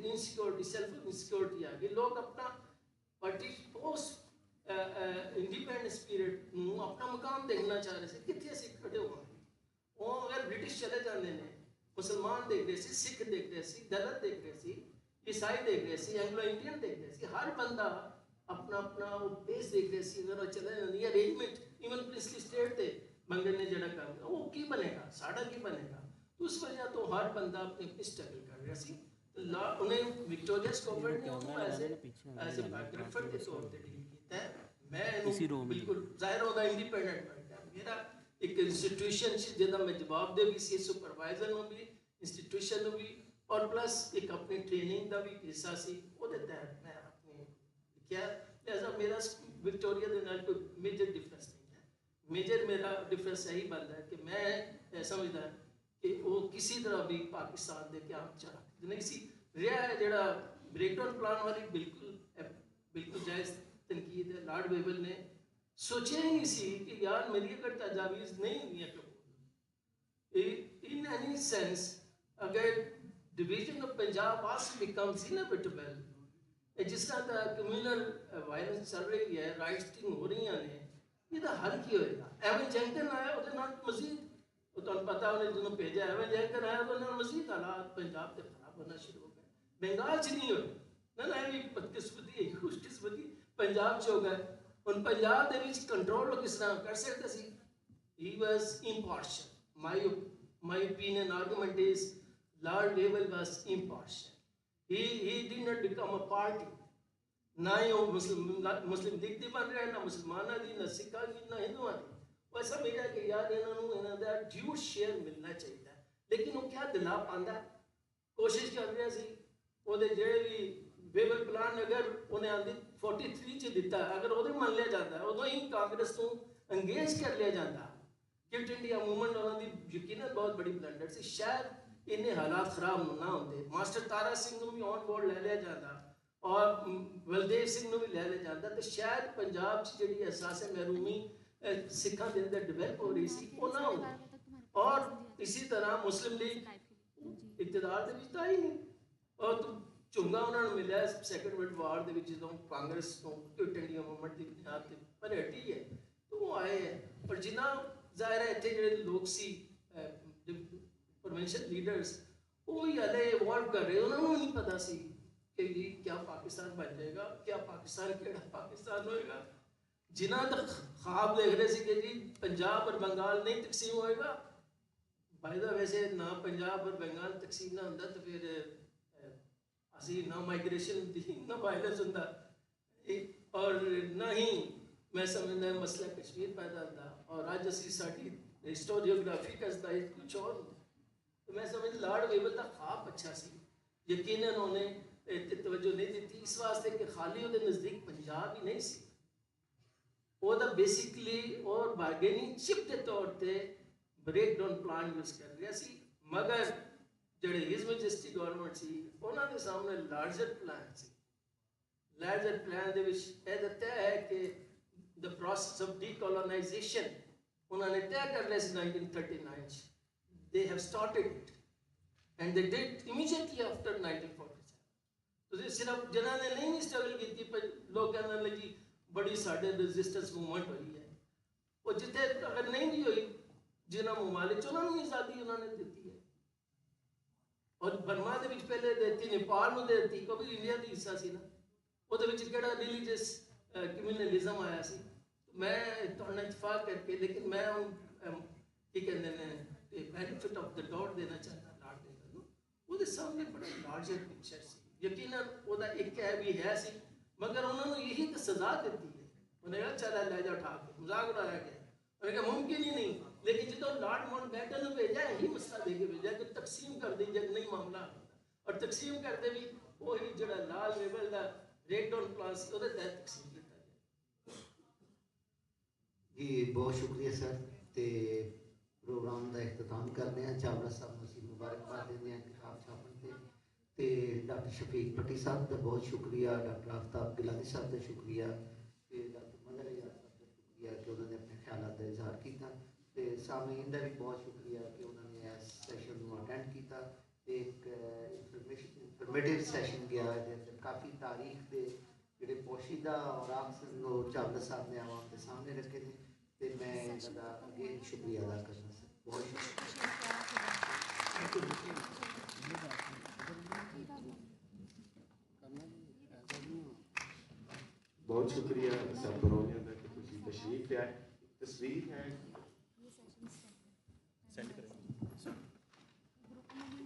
इनसिक्योरिटी, सेल्फ इनसिक्योरिटी आ गई। लोग अपना पोस्ट इंडिपेंडेंस पीरियड अपना मुकाम देखना चाह रहे थे, कितने असीं खड़े होवांगे। वो अगर ब्रिटिश चले जाते हैं, मुसलमान देख रहे थे, सिख देख रहे थे, दलित देख रहे थे, ईसाई देख रहे थे, एंग्लो इंडियन देख रहे थे, हर बंदा अपना अपना वो पेस देख रहे थे। अगर चले जाती अरेंजमेंट इवन प्रिंसली स्टेट थे मंगल ने जड़ा काम वो की बनेगा, साड़ा की बनेगा। तो उस वजह तो हर बंदा अपनी अपनी स्ट्रगल कर रहा सी। उन्हें विक्टोरिया स्कॉटलैंड ने उन्होंने ऐसे बायोग्राफर के तौर पे डील किया है। मैं बिल्कुल जाहिर होता इंडिपेंडेंट बनता मेरा एक इंस्टीट्यूशन जिहदा मैं जवाब दे भी सी, सुपरवाइजर ਨੂੰ भी, इंस्टीट्यूशन ਨੂੰ भी, और प्लस एक अपनी ट्रेनिंग का भी हिस्सा सी। ਉਹਦੇ तहत मैं अपने लिखिया। लिहाजा मेरा विक्टोरिया के नाल कोई मेजर डिफरेंस नहीं है। मेजर मेरा डिफरेंस यही बनता है कि मैं समझदा कि वो किसी तरह भी पाकिस्तान के क्या चला नहीं सी रहा है। जिहड़ा ब्रेकडाउन प्लान वाली बिल्कुल जायज़ तनकीद है। लॉर्ड वेवल ने सोचा ही नहीं सी कि यार मेरी अगर तजावीज़ नहीं हुई इन एनी सेंस, अगर division of Punjab also becomes inevitable, जिस तरह का कम्यूनल वायलेंस चल रही है, राइटिंग हो रही ने, ਇਹਦਾ हल की होएगा। एवन जैंकन आया ਉਹਦੇ ਨਾਲ मजीद ਤੁਹਾਨੂੰ पता उन्हें जो भेजा एवन जैंकन आया ਉਹਦੇ ਨਾਲ मजीद हालात पंजाब के खराब होना शुरू हो गए। बंगाल च नहीं होए ना भी बदकिस्मती खुशकिस्मती पंजाब च हो गए। ਹੁਣ पंजाब ਦੇ ਵਿੱਚ कंट्रोल किस तरह कर सकते सी? He was impartial. My opinion argument is Lord Wavell was impartial. He did not become a party. ना ही वो मुस्लिम लीग दी बन रहा है, ना मुसलमाना दी, ना सिखा दी, ना हिंदुआ दी। वैसा मेरा कि यार इन्हों दा ड्यू शेयर मिलना चाहिए। लेकिन वो क्या दिला पांदा, कोशिश कर रहा सी ਉਹਦੇ ਜਿਹੜੇ भी वेवल प्लान अगर उन्हें आंदी 43 च दिता, अगर वो मान लिया जाता उदों ही कांग्रेस को अंगेज कर लिया जाता। क्विट इंडिया मूवमेंट उन्होंने यकीनन बहुत बड़ी ब्लंडर सी। शायद इन्हें हालात खराब ना होंगे। मास्टर तारा सिंह को भी ऑन बोर्ड ले लिया जाता और बलदेव सिंह को भी ले लिया जाता, तो शायद पंजाब च जी एहसास महरूमी सिखा के अंदर डिवेलप हो रही सी वो ना होता। और इसी तरह मुस्लिम लीग इकतदार के तो आई नहीं और झुंगा उन्होंने मिला सैकेंड वर्ल्ड वार के जो कांग्रेस को क्विट इंडिया मूवमेंट की बुनियाद पर हटी है, तो वो आए हैं। पर जिन्ना जाहिर है इतने जो लोग सी प्रोविंशियल लीडर्स वो भी हले इवॉल्व कर रहे, उन्होंने नहीं पता सी कि जी क्या पाकिस्तान बन जाएगा, क्या पाकिस्तान केड़ा पाकिस्तान होएगा। जिन्ना तो ख्वाब देख रहे थे कि जी पंजाब और बंगाल नहीं तकसीम होएगा, फायदा वैसे ना पंजाब और बंगाल तकसीम ना होता तो फिर असी ना माइग्रेशन थी, ना वायलेंस होता और ना ही मैं समझना मसला कश्मीर पैदा होता। और आज असी साड़ी हिस्टोरियोग्राफी का कुछ और होता। तो मैं समझ लॉर्ड वेवल का ख्वाब अच्छा सी, यकीनन उन्हें तवज्जो नहीं दी इस वास्ते कि खाली वो नज़दीक पंजाब ही नहीं सी, वो बेसिकली और बारगेनिंग चिप के तौर पर ब्रेकडाउन प्लान यूज कर रहा सी। मगर ਜਿਹੜੇ ਹਿਜ਼ ਮੈਜੈਸਟੀ ਗਵਰਨਮੈਂਟ ਸੀ ਉਹਨਾਂ ਦੇ ਸਾਹਮਣੇ ਲਾਰਜਰ ਪਲਾਨ ਸੀ। ਲਾਰਜਰ ਪਲਾਨ ਦੇ ਵਿੱਚ ਇਹ ਦਿੱਤਾ ਹੈ ਕਿ ਦ ਪ੍ਰੋਸੈਸ ਆਫ ਡੀਕੋਲੋਨਾਈਜੇਸ਼ਨ ਉਹਨਾਂ ਨੇ ਤੈਅ ਕਰ ਲਿਆ ਸੀ 1939 ਚ। They have started it and ਦੇ ਡਿਡ ਇਮੀਡੀਏਟਲੀ ਆਫਟਰ 1947। ਤੁਸੀਂ ਸਿਰਫ ਜਿਨ੍ਹਾਂ ਨੇ ਨਹੀਂ ਸਟਰਗਲ ਕੀਤੀ ਪਰ ਲੋਕ ਕਹਿੰਦੇ ਨੇ ਜੀ ਬੜੀ ਸਾਡੇ ਰੈਜ਼ਿਸਟੈਂਸ ਮੂਵਮੈਂਟ ਹੋਈ ਹੈ, ਉਹ ਜਿੱਥੇ ਅਗਰ ਨਹੀਂ ਵੀ ਹੋਈ ਜਿਨ੍ਹਾਂ ਮਮਾਲਿਕ ਚ ਉਹਨਾਂ ਨੂੰ ਆਜ਼ਾਦੀ ਉਹਨਾਂ ਨੇ ਦਿੱਤੀ है। और बर्मा के पहले देती, नेपाल में देती, कभी इंडिया की हिस्सा सी ना, वो रिलीजियस कम्यूनलिज्म आया सी। मैं थोड़ा इतफाक करके, लेकिन मैं की कहते हैं बेनिफिट ऑफ द डाउट देना चाहता लॉर्ड सामने बड़ा लार्जर पिक्चर सी यकीनन ओदा एक है भी है सी मगर उन्होंने यही तो सजा दी है उन्हें कहा चला ले जा उठा के मजाक उड़ाया गया उन्हें कहा मुमकिन ही नहीं लेकिन जो लॉर्ड माउंटबेटन ने भेजा यही मसला दे के भेजा कि तकसीम कर दी जब नहीं मामला और तकसीम करते भी वही जड़ा लाल लेवल का रेट ऑन क्लास ਉਹਦੇ ਤਹਿਤ ਤਕਸੀਮ ਕੀਤਾ ਗਿਆ ਜੀ ਬਹੁਤ ਸ਼ੁਕਰੀਆ ਸਰ ਤੇ ਪ੍ਰੋਗਰਾਮ ਦਾ ਇਖਤਤਾਮ ਕਰਦੇ ਹਾਂ ਚਾਵਲਾ ਸਾਹਿਬ ਨੂੰ ਅਸੀਂ ਮੁਬਾਰਕਬਾਦ ਦਿੰਦੇ ਹਾਂ ਕਿਤਾਬ ਛਾਪਣ ਤੇ ਡਾਕਟਰ ਸ਼ਫੀਕ ਭੱਟੀ ਸਾਹਿਬ ਦਾ ਬਹੁਤ ਸ਼ੁਕਰੀਆ ਡਾਕਟਰ ਆਫਤਾਬ ਗਿਲਾਨੀ ਸਾਹਿਬ ਦਾ ਸ਼ੁਕਰੀਆ ਤੇ ਡਾਕਟਰ ਮਦਰ ਯਾਰ ਸਾਹਿਬ ਦਾ ਸ਼ੁਕਰੀਆ ਕਿ ਉਹਨਾਂ ਨੇ ਆਪਣੇ ਖਿਆਲਾਂ ਦਾ ਇਜ਼ਹਾਰ ਕੀਤਾ ਤੇ ਸਾਮਈਨ ਦਾ ਵੀ ਬਹੁਤ ਸ਼ੁਕਰੀਆ ਕਿ ਉਹਨਾਂ ਨੇ ਇਸ ਸੈਸ਼ਨ ਨੂੰ ਅਟੈਂਡ ਕੀਤਾ एक इंफॉर्मेटिव सैशन गया जिसमें काफ़ी तारीख के जोड़े पोशीदा और आप चावला साहब ने आवाम के सामने रखे थे तो मैं इनका अगेन शुक्रिया अदा करना सर बहुत शुक्रिया सब बरोनिया का कि तुसी तशरीफ लिया तस्वीर है सेंड करें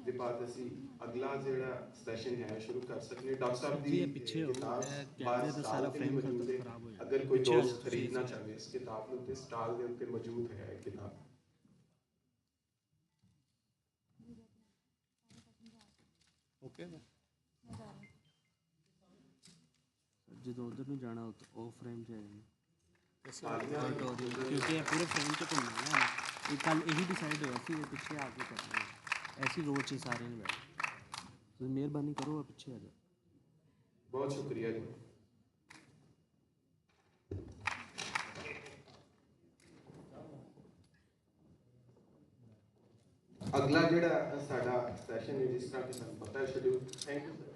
ਦੇ ਬਾਅਦ ਅਸੀਂ ਅਗਲਾ ਜਿਹੜਾ ਸੈਸ਼ਨ ਹੈ ਸ਼ੁਰੂ ਕਰ ਸਕਦੇ ਹਾਂ ਡਾਕਟਰ ਸਾਹਿਬ ਦੀ ਕਿਤਾਬ ਕੈਮਰੇ ਦਾ ਸਾਰਾ ਫਰੇਮ ਖਰਾਬ ਹੋ ਗਿਆ ਅਗਰ ਕੋਈ ਦੋਸਤ ਖਰੀਦਣਾ ਚਾਹੇ ਇਸ ਕਿਤਾਬ ਨੂੰ ਤੇ ਸਟਾਲ ਦੇ ਉੱਤੇ ਮੌਜੂਦ ਹੈ ਕਿਤਾਬ ਓਕੇ ਜਦੋਂ ਉਧਰ ਨੂੰ ਜਾਣਾ ਉਹ ਫਰੇਮ 'ਚ ਆ ਜਾਣਾ ਕਿਉਂਕਿ ਇਹ ਪੂਰੇ ਫਰੇਮ 'ਚ ਘੁੰਮਣਾ ਨਾ ਇਹ ਕੱਲ ਇਹੀ ਡਿਸਾਈਡ ਹੋਇਆ ਸੀ ਇਹ ਪਿੱਛੇ ਆ ਕੇ ਕਰਨਾ ऐसी रोज ही सारे ने बैठ तो मेहरबानी करो आप पीछे आ जाओ बहुत शुक्रिया जी अगला जेड़ा साडा सैशन है जिस तरह कि सानू पता है schedule thank you sir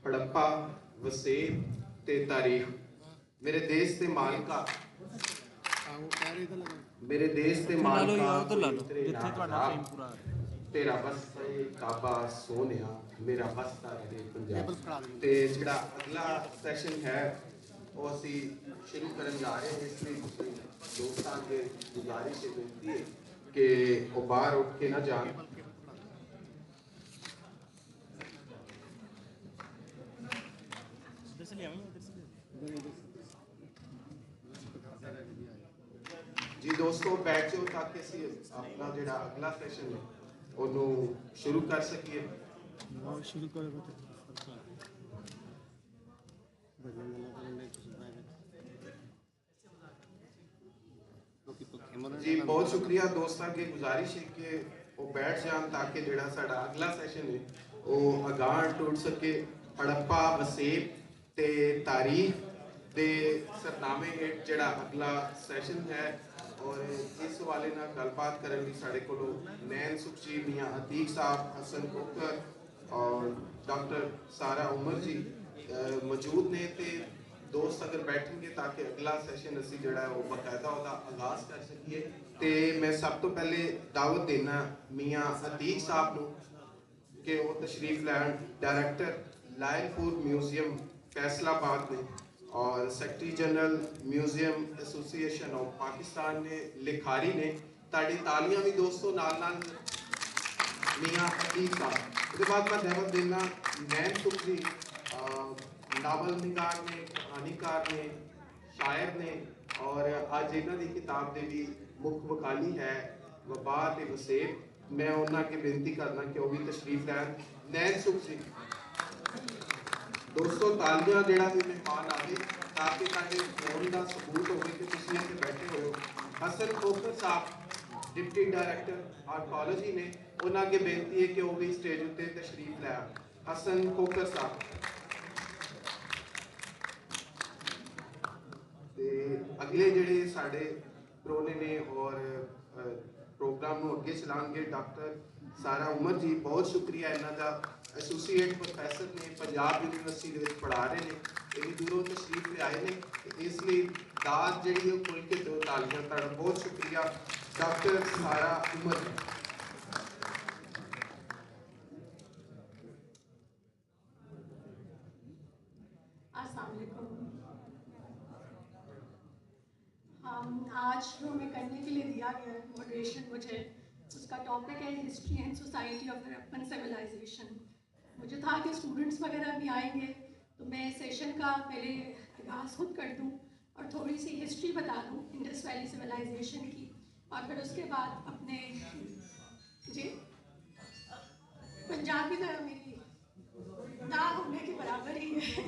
Harappa वसेब ते तारीख मेरे देश ते मालिका मेरे देश ते मालिका जिथे ਤੁਹਾਡਾ ਫਰੇਮ ਪੂਰਾ तेरा बस्ता काबा सोनिया मेरा बस्ता रहे पंजाब ते जेड़ा अगला सैशन है वो असी शुरू करन जा रहे हैं इसलिए दोस्तां के गुजारिश है बेनती है कि वो बाहर उठ के ना जान जी दोस्तों बैठ जाओ ताकि ਅਸੀਂ ਆਪਣਾ ਜਿਹੜਾ ਅਗਲਾ ਸੈਸ਼ਨ ਹੈ ਉਹਨੂੰ ਸ਼ੁਰੂ ਕਰ ਸਕੀਏ ਸ਼ੁਰੂ ਕਰੋ जी बहुत शुक्रिया दोस्तों की गुजारिश है कि वो बैठ जान ताकि ਜਿਹੜਾ ਸਾਡਾ ਅਗਲਾ ਸੈਸ਼ਨ ਹੈ ਉਹ ਅਗਾਂਹ ਟੁੱਟ ਸਕੇ ਹੜੱਪਾ ਵਸੇਬ ਤੇ ਤਾਰੀਖ ਦੇ ਸਰਨਾਮੇ ਹੇਠ ਜਿਹੜਾ ਅਗਲਾ ਸੈਸ਼ਨ ਹੈ और इस हवाले ना गलबात करने ਲਈ ਸਾਡੇ ਕੋਲ नैन सुखजी मियां अतीक साहब हसन कोकर और डॉक्टर सारा उमर जी मौजूद ने ते दोस्त अगर बैठेंगे ताकि अगला सैशन असी जड़ा है वो बाकायदा उसका आगाज कर सकिए ते मैं सब तो पहले दावत देना मियां अतीक साहब को कि वो तशरीफ लैन डायरेक्टर लायलपुर म्यूजियम फैसलाबाद ने और secretary general museum association of Pakistan ने लिखारी ने ताड़ी तालियां भी दोस्तों नाल मियां अतीक साहब उसके बाद मैं दावत देना नैन सुखजी नावल निगार ने कहानीकार ने शायर ने और आज इन्हों की किताब के भी मुख वकाली है वबा ते वसेब मैं उन्होंने के बेनती करना कि वो भी तशरीफ लैन नैन सुखजी दोस्तों तालियां जेड़ा भी मेहमान आवे ताकि ताकि फोन का सबूत होवे कि तुसीं इत्थे बैठे हो हसन कोकर साहब डिप्टी डायरेक्टर आर्कोलॉजी ने उन्हां के बेनती है कि वो भी स्टेज उत्ते तशरीफ लै हसन कोकर साहब ते अगले जेड़े साडे प्रोने ने और प्रोग्राम नूं अगे चलाएंगे डॉक्टर सारा उमर जी बहुत शुक्रिया इन्हां दा एसोसीएट प्रोफैसर ने पंजाब यूनिवर्सिटी दे पढ़ा रहे हैं इन्नी दूरों तशरीफ ले आए हैं इसलिए दाद जी खुल के दो तालियां तुहाडा बहुत शुक्रिया डॉक्टर सारा उमर अस्सलाम वालेकुम। हम आज शुरू में करने के लिए दिया गया है मॉडरेशन मुझे, उसका टॉपिक है history and society of Harappan civilisation. मुझे था कि स्टूडेंट्स वगैरह भी आएंगे तो मैं सेशन का पहले आगाज़ खुद कर दूं और थोड़ी सी हिस्ट्री बता दूं इंडस वैली सिविलाइजेशन की, और फिर उसके बाद अपने जी पंजाबी तो मेरी ना होने के बराबर ही है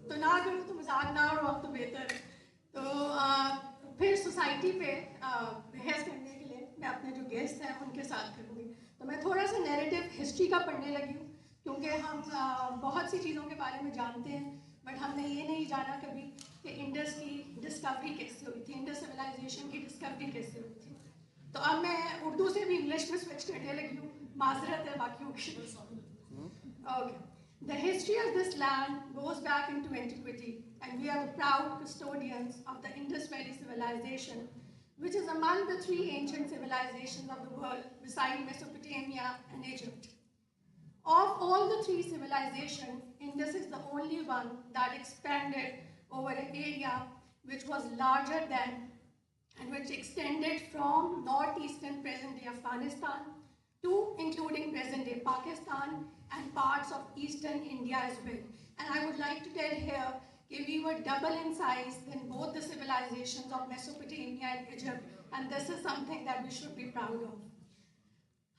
तो ना करूँ तो मजाक ना उड़ाऊँ तो बेहतर। तो फिर सोसाइटी पे बहस करने के लिए मैं अपने जो गेस्ट हैं उनके साथ करूँगी। तो मैं थोड़ा सा नैरेटिव हिस्ट्री का पढ़ने लगी हूँ, क्योंकि हम बहुत सी चीज़ों के बारे में जानते हैं बट हमने ये नहीं जाना कभी कि इंडस की डिस्कवरी कैसे हुई थी, इंडस सिविलाइजेशन की डिस्कवरी कैसे हुई थी। तो अब मैं उर्दू से भी इंग्लिश में स्विच करने लगी हूँ, माजरत है बाकियों की। Okay, the history of this land goes back into antiquity, and we are the proud custodians of the Indus Valley civilization, which is among the three ancient civilizations of the world beside Mesopotamia and Egypt. Of all the three civilizations, Indus is the only one that expanded over an area which was larger than and which extended from northeastern present-day Afghanistan to including present-day Pakistan and parts of eastern India as well. And I would like to tell here that we were double in size than both the civilizations of Mesopotamia and Egypt, and this is something that we should be proud of.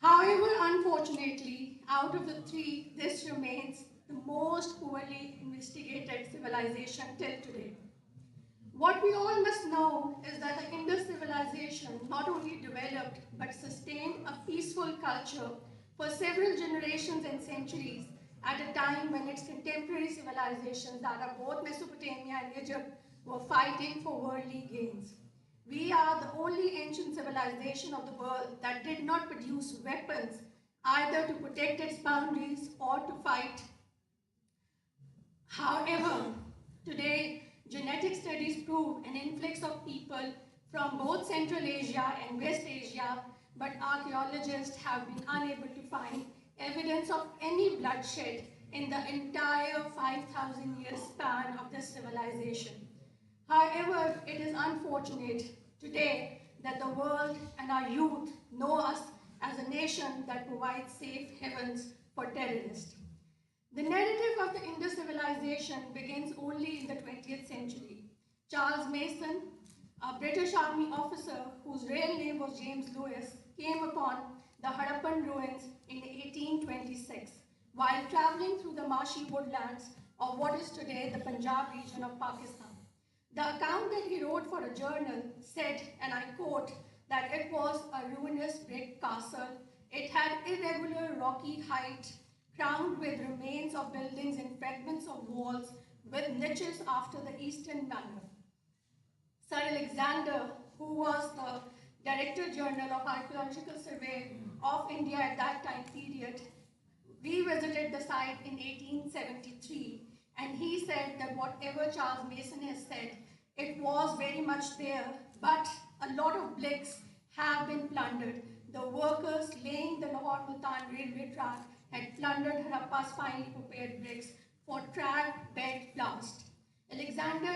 However, unfortunately, out of the three, this remains the most poorly investigated civilization till today. What we all must know is that the Indus civilization not only developed but sustained a peaceful culture for several generations and centuries at a time when its contemporary civilizations, that are both Mesopotamia and Egypt, were fighting for worldly gains. We are the only ancient civilization of the world that did not produce weapons either to protect its boundaries or to fight. However, today, genetic studies prove an influx of people from both Central Asia and West Asia, but archaeologists have been unable to find evidence of any bloodshed in the entire 5,000 year span of this civilization. However, it is unfortunate today that the world and our youth know us as a nation that provides safe havens for terrorists. The narrative of the Indus civilization begins only in the 20th century. Charles Mason, a British Army officer whose real name was James Lewis, came upon the Harappan ruins in 1826 while traveling through the marshy woodlands of what is today the Punjab region of Pakistan. The account that he wrote for a journal said, and I quote, that it was a ruinous brick castle. It had irregular rocky height, crowned with remains of buildings and fragments of walls with niches after the Eastern manner. Sir Alexander, who was the Director General of Archaeological Survey of India at that time period, revisited the site in 1873, and he said that whatever Charles Mason has said, it was very much there, but a lot of bricks have been plundered. The workers laying the Lahore-Multan railway track had plundered Harappa's finely prepared bricks for track bed blast. Alexander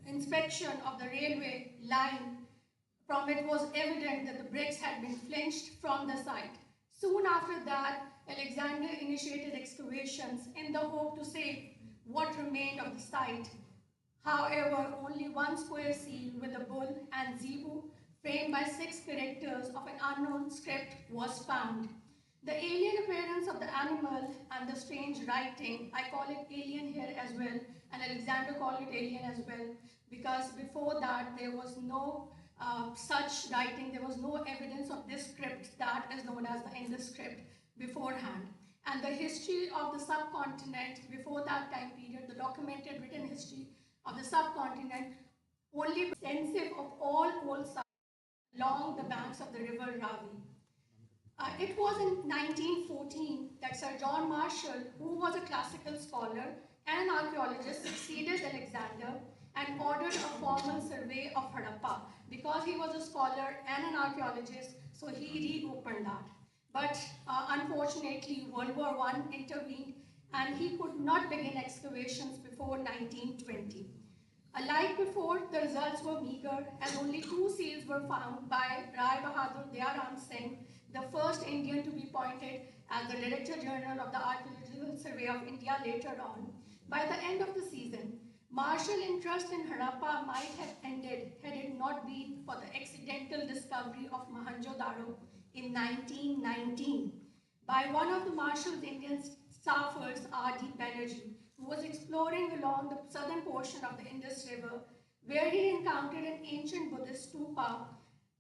inspection of the railway line, from it was evident that the bricks had been flinched from the site. Soon after that, Alexander initiated excavations in the hope to save what remained of the site. However, only one square seal with a bull and zebu framed by 6 characters of an unknown script was found. The alien appearance of the animal and the strange writing, I call it alien here as well, and Alexander called it alien as well, because before that there was no such writing, there was no evidence of this script that is known as the Indus script beforehand. And the history of the subcontinent before that time period, the documented written history of the subcontinent, only extensive of all old sites along the banks of the river Ravi. It was in 1914 that Sir John Marshall, who was a classical scholar and an archaeologist, succeeded Alexander and ordered a formal survey of Harappa. Because he was a scholar and an archaeologist, so he reopened that. But unfortunately, World War I intervened and he could not begin excavations before 1920. Like before, the results were meager, as only 2 seals were found by Rai Bahadur Dayaram Singh, the first Indian to be appointed as the Director General of the Archaeological Survey of India later on. By the end of the season, martial interest in Harappa might have ended had it not been for the accidental discovery of Mohenjo-daro in 1919 by one of the marshal's Indian staffers, R.D. Banerjee, who was exploring along the southern portion of the Indus River, where he encountered an ancient Buddhist stupa.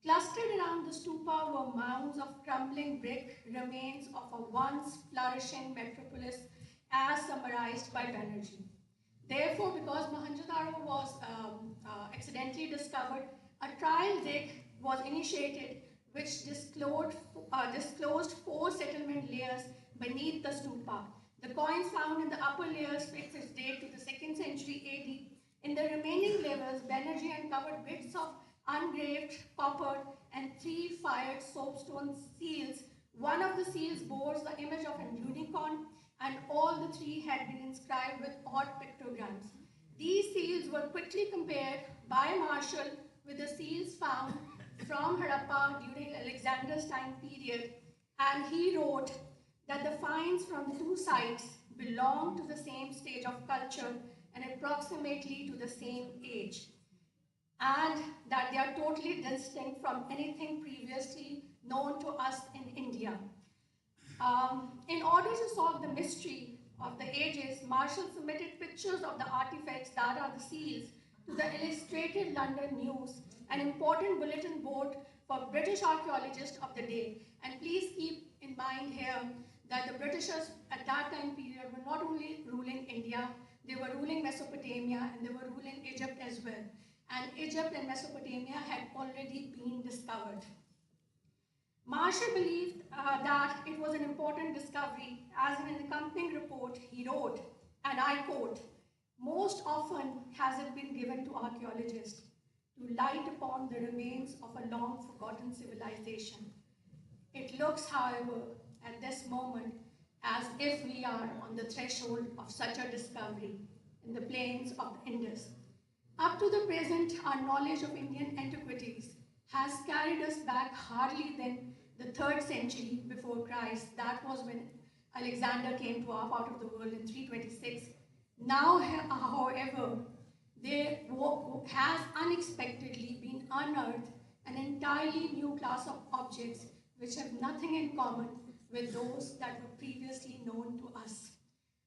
Clustered around the stupa were mounds of crumbling brick, remains of a once flourishing metropolis, as summarized by Banerjee. Therefore, because Mohenjo-daro was accidentally discovered, a trial dig was initiated which disclosed 4 settlement layers beneath the stupa. The coins found in the upper layers fix its date to the 2nd century AD. In the remaining layers, Banerjee uncovered bits of ungraved copper and 3 fired soapstone seals. One of the seals bore the image of an unicorn, and all the 3 had been inscribed with odd pictograms. These seals were quickly compared by Marshall with the seals found from Harappa during Alexander's time period, and he wrote that the finds from the 2 sites belong to the same stage of culture and approximately to the same age, and that they are totally distinct from anything previously known to us in India. In order to solve the mystery of the ages, Marshall submitted pictures of the artifacts that are the seals to the Illustrated London News, an important bulletin board for British archaeologists of the day. And please keep in mind here that the Britishers at that time period were not only ruling India, they were ruling Mesopotamia and they were ruling Egypt as well. And Egypt and Mesopotamia had already been discovered. Marshall believed that it was an important discovery, as in an accompanying report he wrote, and I quote, "Most often has it been given to archaeologists to light upon the remains of a long forgotten civilization. It looks, however, at this moment as if we are on the threshold of such a discovery in the plains of the Indus. Up to the present, our knowledge of Indian antiquities has carried us back hardly than the 3rd century before Christ. That was when Alexander came to our part of the world in 326. Now, however, there has unexpectedly been unearthed an entirely new class of objects which have nothing in common with those that were previously known to us."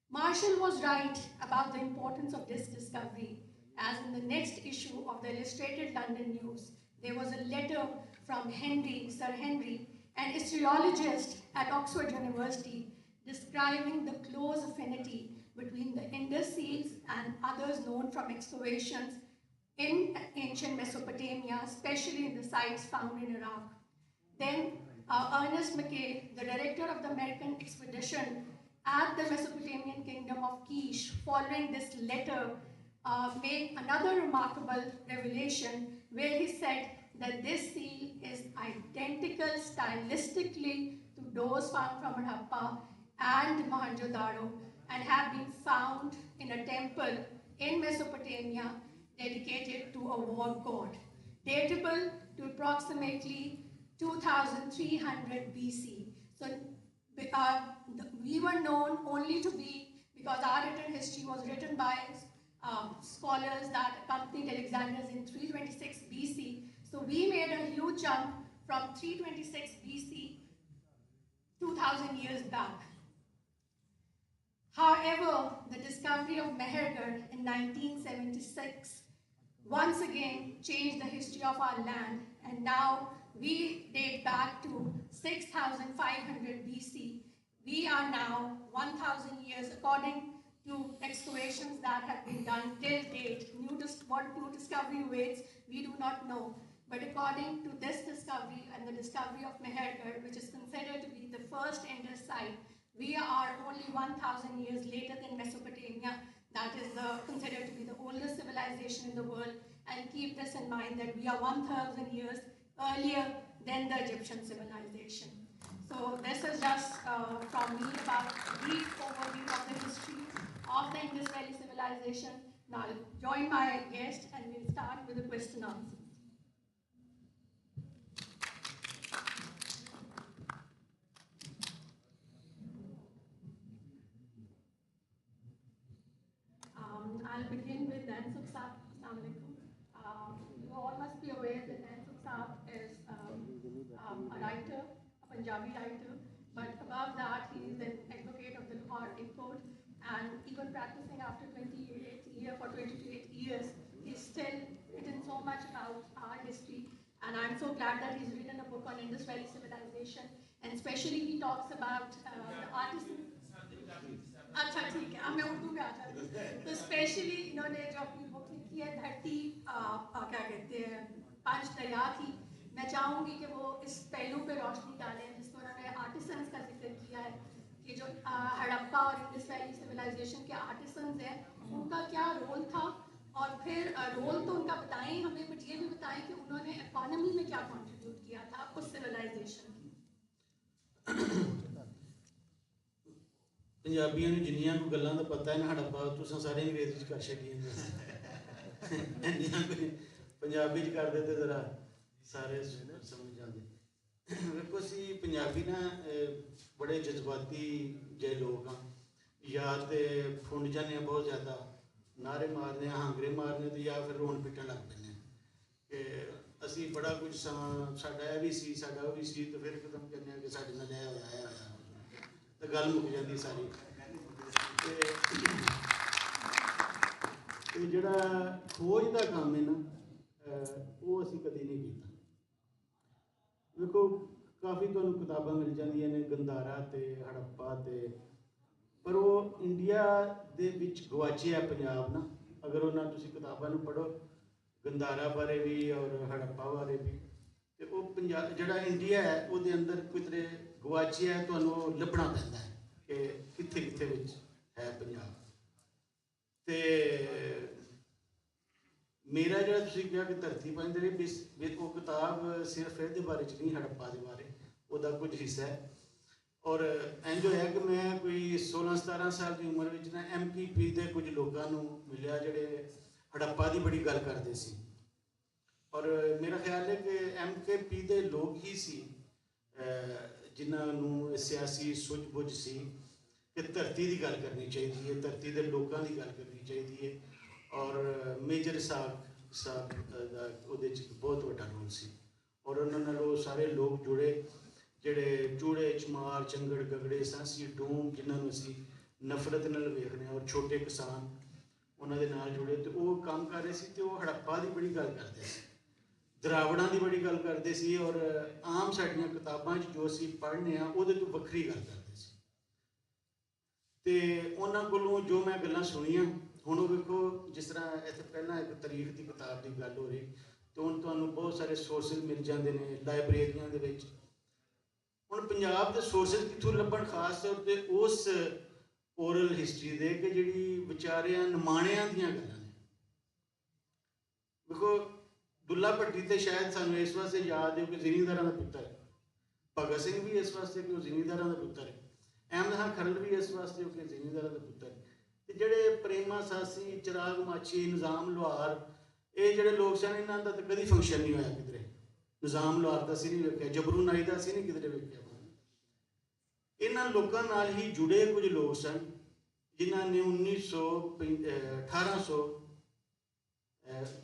Marshall was right about the importance of this discovery, as in the next issue of the Illustrated London News, there was a letter from Sir Henry, an historiologist at Oxford University, describing the close affinity between the Indus seals and others known from excavations in ancient Mesopotamia, especially in the sites found in Iraq. Then Ernest Mackay, the director of the American expedition at the Mesopotamian kingdom of Kish, following this letter, made another remarkable revelation where he said that this seal is identical stylistically to those found from Harappa and Mohenjo-daro and have been found in a temple in Mesopotamia dedicated to a war god, datable to approximately 2300 BC. So we were known only to be, because our written history was written by scholars that accompanied Alexander's in 326 BC. So we made a huge jump from 326 BC 2000 years back. However, the discovery of Mehergarh in 1976 once again changed the history of our land, and now we date back to 6500 BC. We are now 1000 years, according to excavations that have been done till date. What new discovery awaits, we do not know. But according to this discovery and the discovery of Mehergarh, which is considered to be the first Indus site, we are only 1000 years later than Mesopotamia. That is considered to be the oldest civilization in the world. And keep this in mind that we are 1000 years earlier than the Egyptian civilization. So this is just from me about a brief overview of the history of the Indus Valley civilization. Now I'll join my guest and we'll start with the question answer. I'll begin with Nansuk Saab. Assalamu alaikum. You all must be aware that Nansuk Saab is a writer, a Punjabi writer, but above that he is an advocate of the law import, and even practicing after 28 years, he's still written so much about our history, and I'm so glad that he's written a book on Indus Valley civilization, and especially he talks about the artisans. अच्छा ठीक है, अब मैं उर्दू में आ जाती हूँ। तो specially इन्होंने जो अपनी बुक लिखी है धरती क्या कहते हैं पांच दरिया की, मैं चाहूँगी कि वो इस पहलू पे रोशनी डालें जिसमें उन्होंने आर्टिसंस का जिक्र किया है कि जो हड़प्पा और इंडस वैली सिविलाइजेशन के आर्टिसंस हैं उनका क्या रोल था, और फिर रोल तो उनका बताएं हमें, बट ये भी बताएं कि उन्होंने इकोनॉमी में क्या कंट्रीब्यूट किया था उस सिविलाइजेशन की। पंजाबियों ने जिन्नियां को गल्लां दा पता है ना हड़प्पा तुसां सारे अंग्रेजी च कर छड्डियां इंडियां कोई पंजाबी च कर दे ते जरा सारे समझ जांदे। वेखो सी पंजाबी ना बड़े जज्बाती जे लोग हाँ, या तो फुंड जाने बहुत ज़्यादा, नारे मारने हांगरे मारने तो या फिर रोन पिटन लग पैने कि असी बड़ा कुछ साडा भी सी साडा वो भी सी, तो फिर एकदम कहने कि साडे नाल होया तो गल मुक जाती सारी। तो जिहड़ा खोज का काम है ना वो असी कभी नहीं किया। देखो काफ़ी तुहानूं किताबां मिल जांदियां ने गंधारा ते हड़प्पा ते, पर वो इंडिया दे विच गवाचिया पंजाब ना। अगर उन्हां तुसीं किताबां नूं पढ़ो गंधारा बारे भी और हड़प्पा बारे भी, तो वो पंजाब जिहड़ा इंडिया है वो अंदर कितने गवाचिया है, तुहानूं लभना पैंदा है कि कित्थे कित्थे विच है पंजाब। ते मेरा जो तुसीं कहा कि धरती पंज दरिया, वो किताब सिर्फ ये बारे च नहीं, हड़प्पा के बारे उसका कुछ हिस्सा है। और इंज होया कि मैं कोई 16-17 साल की उम्र में ना MKP के कुछ लोगों को मिलिया जिहड़े हड़प्पा की बड़ी गल करते सी, और मेरा ख्याल है कि MKP के लोग ही सी जिन्होंने सियासी सूझ बुझ सी कि धरती की गल करनी चाहिए, धरती के लोगों की गल करनी चाहिए, और मेजर साहब बहुत बड़ा रोल सी, और उन्होंने वो सारे लोग जुड़े जिहड़े चूड़े चमार चंगड़ गगड़े सांसी डूम जिन्होंने असी नफरत नाल वेखने, और छोटे किसान उन्होंने नाल जुड़े, तो वो काम कर रहे थे। तो वो हड़प्पा की बड़ी गल करते थे, द्रावड़ां की बड़ी गल करते सी, और आम साडियां किताबां जो असी पढ़ने उहदे तो वक्री गल करते सी। तो उन्हां कोलों जो मैं गल्लां सुनियां, हुण वेखो जिस तरह इत्थे पहलां एक तारीख की किताब की गल हो रही, तो हुण तुहानूं बहुत सारे सोर्सिस मिल जाते हैं लाइब्रेरियां दे विच। हुण पंजाब के सोर्सिस कित्थों लभण, खास तौर पर उस ओरल हिस्टरी दे कि जिहड़ी विचारियां नमाणियां दीयां गल्लां ने। देखो दुल्ला भट्टी तो शायद सानूं इस वास्ते याद है कि जिमींदारां दा पुत्तर है, भगत सिंह भी इस वास्ते कि जिमींदारां दा पुत्तर है, अहमद खान खरल भी इस वास्ते कि जिमींदारां दा पुत्तर है। ते जिहड़े प्रेमा सासी चिराग माछी निज़ाम लोहार ये जिहड़े लोग सन, इन्हां दा तां कदी फंक्शन नहीं होया किधरे, निज़ाम लोहार दा असीं नहीं वेखिया, जबरू नाई दा असीं नहीं किधरे वेखिया। इन्हां लोकां नाल ही जुड़े कुछ लोग सन जिन्हां ने 1800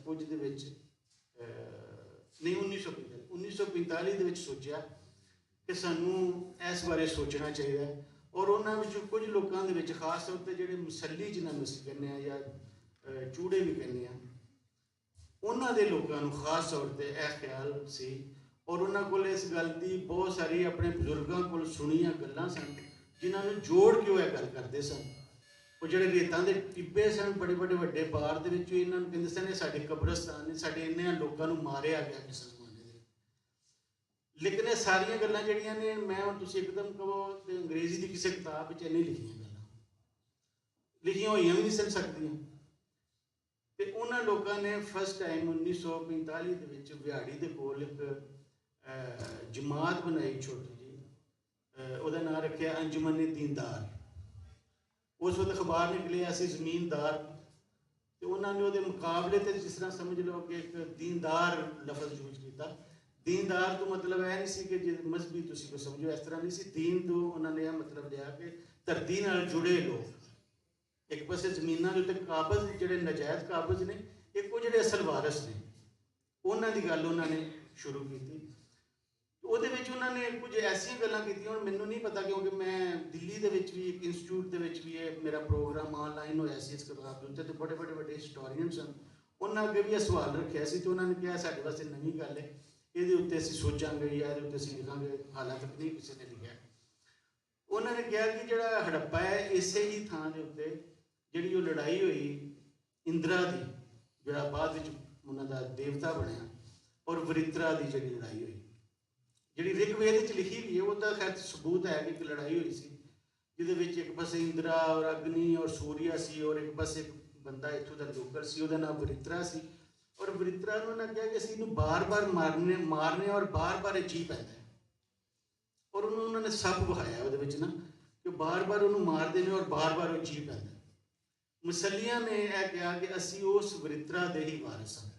कुछ दे विच नहीं 1945 दे विच सोचा कि सानूं इस बारे सोचना चाहिए, और उन्हां विचों कुछ लोगों के खास तौर पर जिहड़े मसली जिन्हां नूं असीं कहने या चूड़े भी कहने, उन्हां दे लोगों नूं खास तौर पर यह ख्याल सी, और उन्होंने को इस गल की बहुत सारी अपने बजुर्गों को सुनिया गल्लां सन जिन्होंने जोड़ के वह गल करते सन। वो जो रेतों के टिब्बे सन बड़े बड़े वड्डे बार के इन्होंने कहते सन साडे कब्रस्तान ने, साडे इन्हां लोगों को मारिया गया किसी जमाने में। लेकिन ये सारिया गल्लां जिहड़ियां ने मैं हुण तुसीं एकदम कहो तो अंग्रेजी की किसी किताब में नहीं लिखियां, गल्लां लिखियां होइयां भी नहीं सन सकदियां। तो उन्होंने लोगों ने फर्स्ट टाइम 1945 के विच बिहाड़ी के कोल एक जमात बनाई छोटी जी, उसका नाम रखा अंजुमन दीनदार। उस वक्त अखबार निकले ऐसे जमीनदार ਤੇ ਉਹਨਾਂ ਨੇ ਉਹਦੇ ਮੁਕਾਬਲੇ ਤੇ ਜਿਸ ਤਰ੍ਹਾਂ ਸਮਝ ਲਓ ਕਿ ਇੱਕ ਦੀਨਦਾਰ ਲਫ਼ਜ਼ ਯੂਜ਼ ਕੀਤਾ। ਦੀਨਦਾਰ ਤੋਂ ਮਤਲਬ ਇਹ ਨਹੀਂ ਸੀ ਕਿ ਜੇ ਮਜ਼ਹਬੀ ਤੁਸੀਂ ਕੋ ਸਮਝੋ, ਇਸ ਤਰ੍ਹਾਂ ਨਹੀਂ ਸੀ। ਦੀਨ ਤੋਂ ਉਹਨਾਂ ਨੇ ਇਹ ਮਤਲਬ ਲਿਆ ਕਿ ਧਰਤੀ ਨਾਲ ਜੁੜੇ ਲੋਕ। ਇੱਕ ਪਾਸੇ ਜ਼ਮੀਨਾਂ ਦੇ ਉੱਤੇ ਕਾਬਜ਼ ਜਿਹੜੇ ਨਜਾਇਜ਼ ਕਾਬਜ਼ ਨੇ, ਇੱਕ ਉਹ ਜਿਹੜੇ ਅਸਲ ਵਾਰਸ ਨੇ, ਉਹਨਾਂ ਦੀ ਗੱਲ ਉਹਨਾਂ ਨੇ ਸ਼ੁਰੂ ਕੀਤੀ। ਉਹਦੇ ਵਿੱਚ ਉਹਨਾਂ ਨੇ ਕੁਝ ਐਸੀਆਂ ਗੱਲਾਂ ਕੀਤੀਆਂ, ਹੁਣ ਮੈਨੂੰ ਨਹੀਂ ਪਤਾ ਕਿਉਂਕਿ ਮੈਂ ਦਿੱਲੀ ਦੇ ਵਿੱਚ ਵੀ ਇੱਕ ਇੰਸਟੀਚਿਊਟ ਦੇ ਵਿੱਚ ਵੀ ਇਹ ਮੇਰਾ ਪ੍ਰੋਗਰਾਮ ਆਨਲਾਈਨ ਹੋਇਆ ਸੀ ਇਸ ਕਿਤਾਬ ਦੇ ਉੱਤੇ, ਤੇ ਬੜੇ ਵੱਡੇ ਹਿਸਟੋਰੀਅਨ ਸਨ, ਉਹਨਾਂ ਅੱਗੇ ਵੀ ਇਹ ਸਵਾਲ ਰੱਖਿਆ ਸੀ ਤੇ ਉਹਨਾਂ ਨੇ ਕਿਹਾ ਸਾਡੇ ਵਾਸਤੇ ਨਵੀਂ ਗੱਲ ਹੈ, ਇਹਦੇ ਉੱਤੇ ਅਸੀਂ ਸੋਚਾਂਗੇ ਜਾਂ ਇਹਦੇ ਉੱਤੇ ਅਸੀਂ ਲਿਖਾਂਗੇ, ਹਾਲਾਂ ਤੱਕ ਨਹੀਂ ਕਿਸੇ ਨੇ ਲਿਖਿਆ। ਉਹਨਾਂ ਨੇ ਕਿਹਾ ਕਿ ਜਿਹੜਾ ਹੜੱਪਾ ਹੈ, ਇਸੇ ਹੀ ਥਾਂ ਦੇ ਉੱਤੇ ਜਿਹੜੀ ਉਹ ਲੜਾਈ ਹੋਈ ਇੰਦਰਾ ਦੀ, ਜਿਹੜਾ ਬਾਅਦ ਵਿੱਚ ਉਹਨਾਂ ਦਾ ਦੇਵਤਾ ਬਣਿਆ, ਔਰ ਵਰਿਤਰਾ ਦੀ ਜਿਹੜੀ ਲੜਾਈ ਹੋਈ, ਜਿਹੜੀ ਰਿਗਵੇਦ ਵਿੱਚ ਲਿਖੀ ਵੀ ਹੈ, ਉਹਦਾ ਖੈਰ ਸਬੂਤ ਹੈ ਕਿ ਇੱਕ ਲੜਾਈ ਹੋਈ ਸੀ ਜਿਹਦੇ ਵਿੱਚ ਇੱਕ ਪਾਸੇ ਇੰਦਰਾ ਔਰ ਅਗਨੀ ਔਰ ਸੂਰਿਆ ਸੀ, ਔਰ ਇੱਕ ਪਾਸੇ ਇੱਕ ਬੰਦਾ ਇੱਥੋਂ ਦਾ ਲੋਕਲ ਸੀ, ਉਹਦਾ ਨਾਮ ਵਰਿਤਰਾ ਸੀ। ਔਰ ਵਰਿਤਰਾ ਨੂੰ ਉਹਨਾਂ ਕਿਹਾ ਕਿ ਅਸੀਂ ਇਹਨੂੰ ਬਾਰ-ਬਾਰ ਮਾਰਨੇ ਔਰ ਬਾਰ-ਬਾਰ ਇਹ ਜੀ ਪੈਂਦਾ ਹੈ। ਔਰ ਉਹਨੂੰ ਉਹਨਾਂ ਨੇ ਸੱਪ ਵਹਾਇਆ ਉਹਦੇ ਵਿੱਚ ਨਾ, ਕਿ ਬਾਰ-ਬਾਰ ਉਹਨੂੰ ਮਾਰਦੇ ਨੇ ਔਰ ਬਾਰ-ਬਾਰ ਉਹ ਜੀ ਪੈਂਦਾ। ਮੁਸੱਲੀਆਂ ਨੇ ਇਹ ਕਿਹਾ ਕਿ ਅਸੀਂ ਉਸ ਵਰਿਤਰਾ ਦੇ ਹੀ ਵਾਰਿਸ ਹਾਂ।